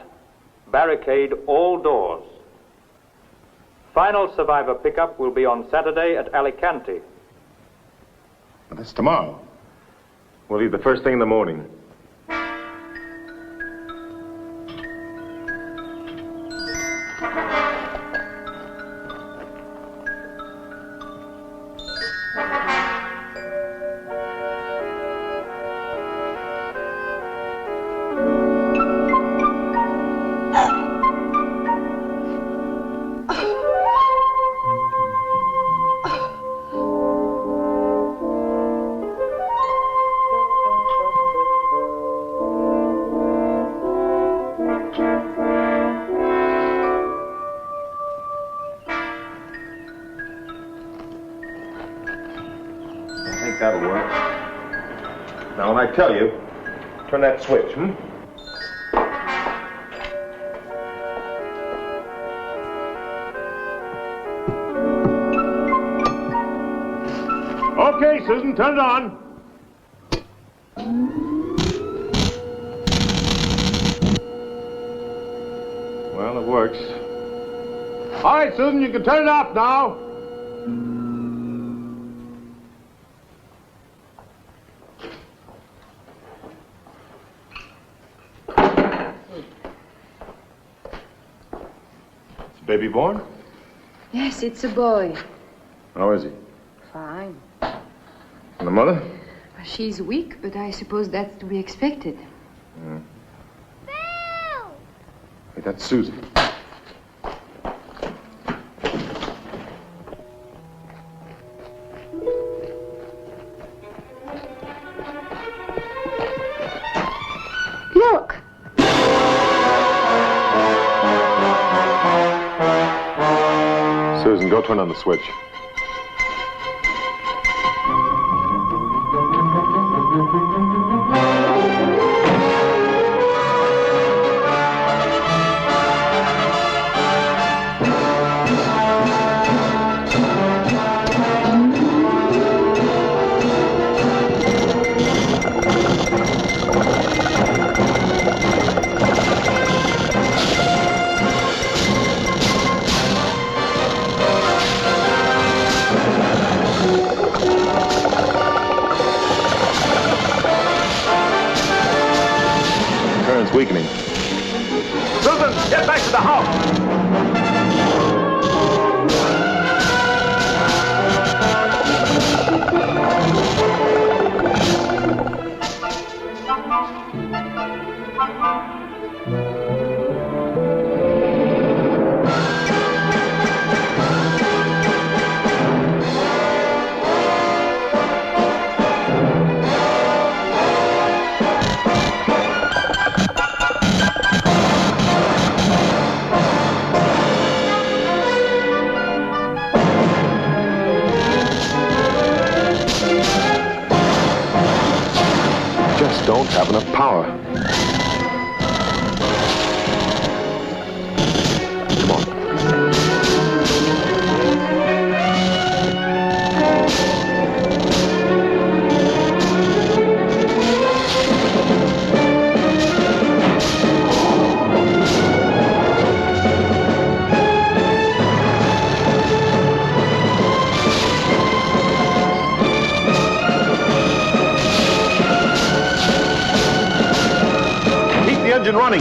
Barricade all doors. Final survivor pickup will be on Saturday at Alicante. Well, that's tomorrow. We'll leave the first thing in the morning. think that'll work. Now, when I tell you, turn that switch, Okay, Susan, turn it on. Well, it works. All right, Susan, you can turn it off now. Is the baby born? Yes, it's a boy. How is he? Fine. And the mother? She's weak, but I suppose that's to be expected. Yeah. Hey, that's Susan. Look! Susan, go turn on the switch. Current's weakening. Susan, get back to the house. Just don't have enough power. Come on. Keep the engine running.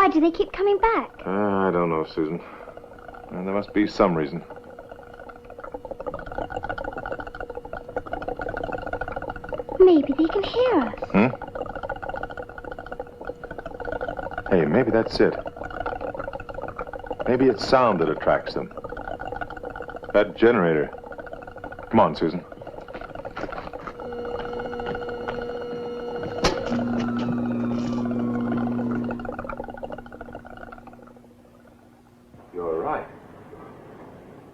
Why do they keep coming back? I don't know, Susan. And there must be some reason. Maybe they can hear us. Hmm? Hey, maybe that's it. Maybe it's sound that attracts them. That generator. Come on, Susan. You're right.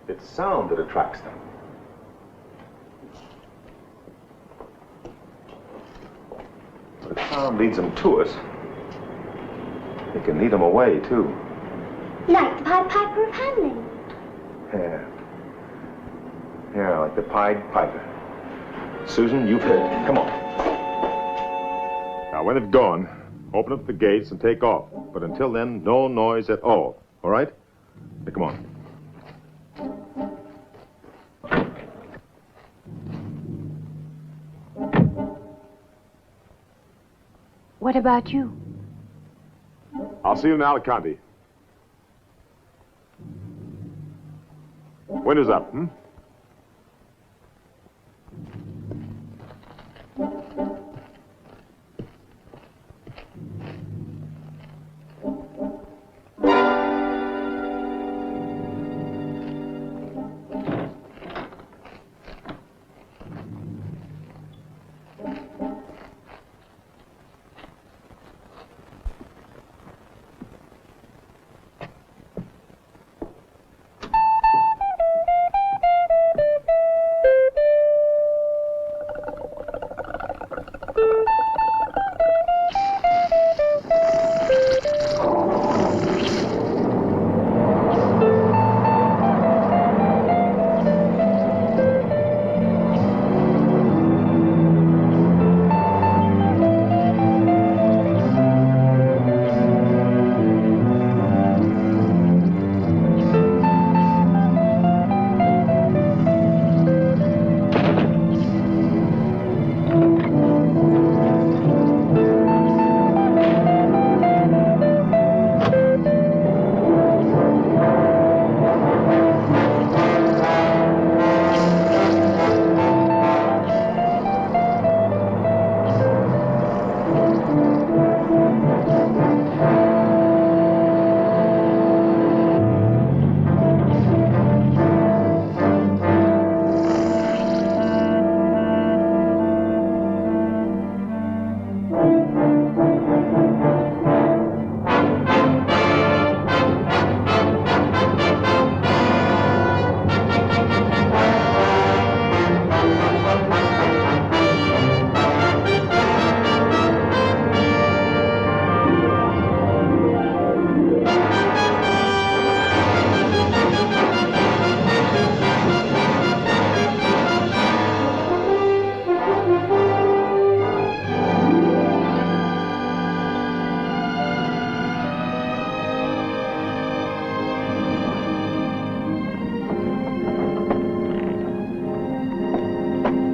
It's sound that attracts them. But if sound leads them to us, it can lead them away, too. Like the Pied Piper of Hamelin. Yeah. Yeah, like the Pied Piper. Susan, you've hit it. Come on. Now, when it's gone, open up the gates and take off. But until then, no noise at all. All right? Now, come on. What about you? I'll see you in Alicante. Winter's up, hmm?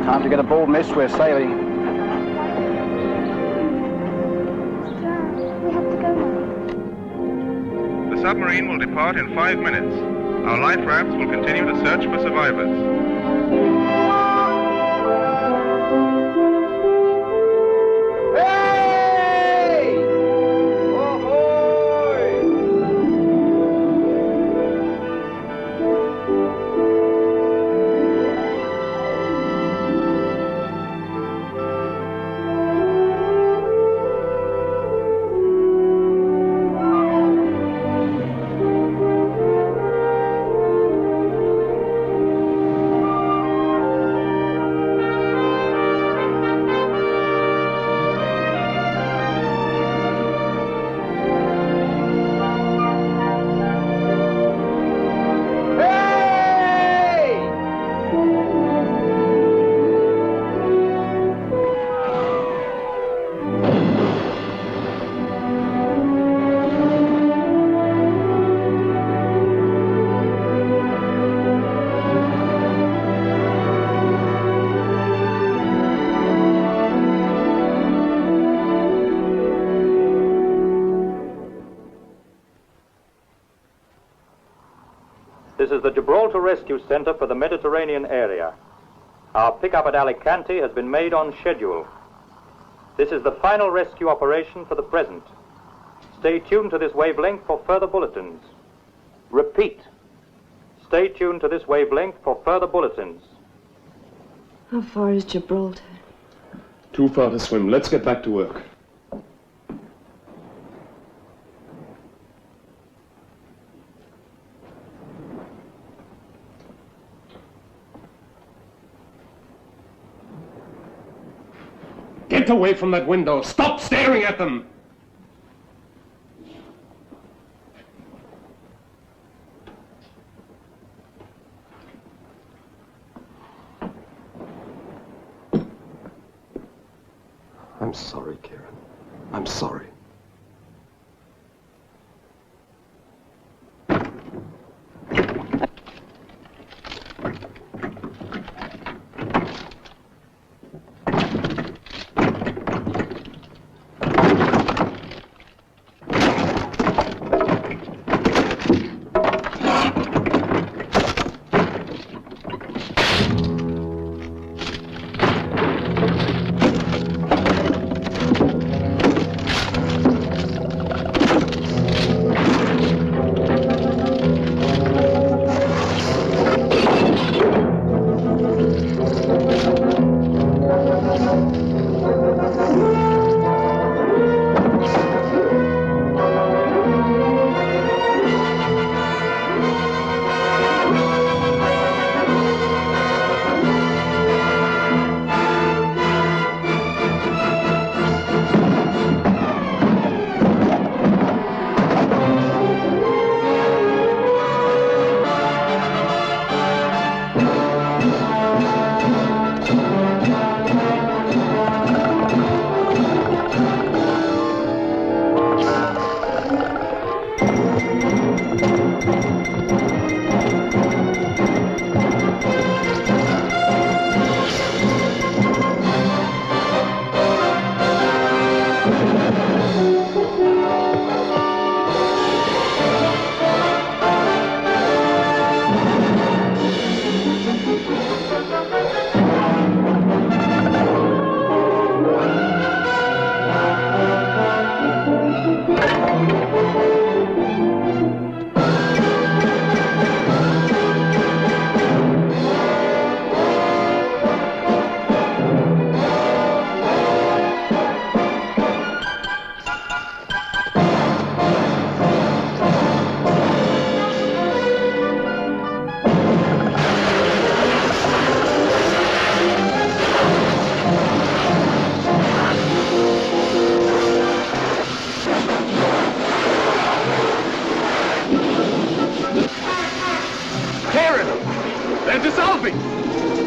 Time to get aboard, miss. We're sailing. We have to go now. The submarine will depart in 5 minutes. Our life rafts will continue to search for survivors. This is the Gibraltar Rescue Center for the Mediterranean area. Our pickup at Alicante has been made on schedule. This is the final rescue operation for the present. Stay tuned to this wavelength for further bulletins. Repeat. Stay tuned to this wavelength for further bulletins. How far is Gibraltar? Too far to swim. Let's get back to work. Get away from that window. Stop staring at them. I'm sorry, Karen. I'm sorry.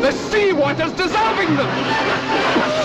The seawater's dissolving them!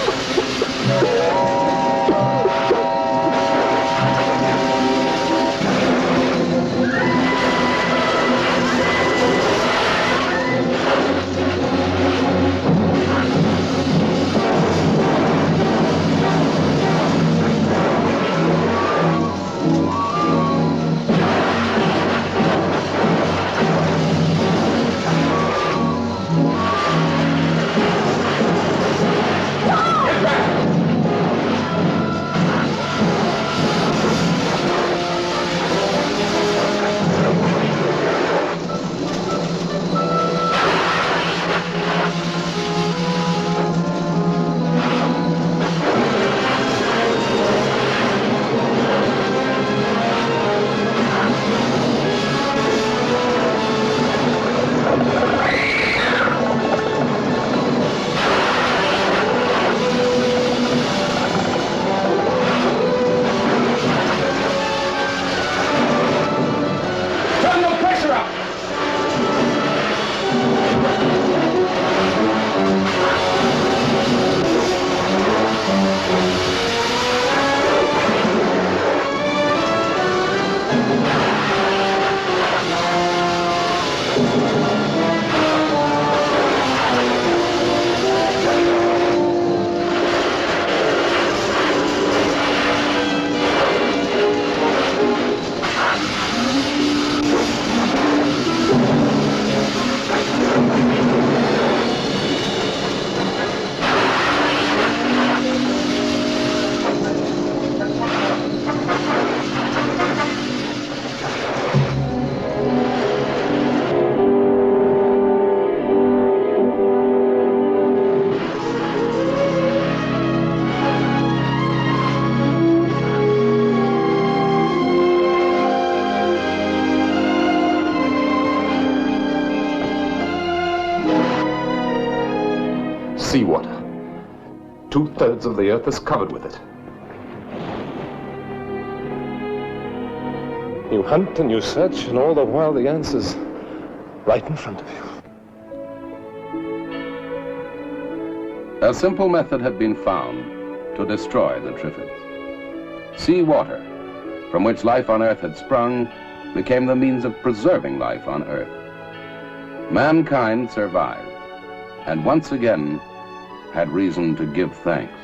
2/3 of the earth is covered with it. You hunt and you search, and all the while the answer's right in front of you. A simple method had been found to destroy the Triffids. Sea water, from which life on Earth had sprung, became the means of preserving life on Earth. Mankind survived, and once again had reason to give thanks.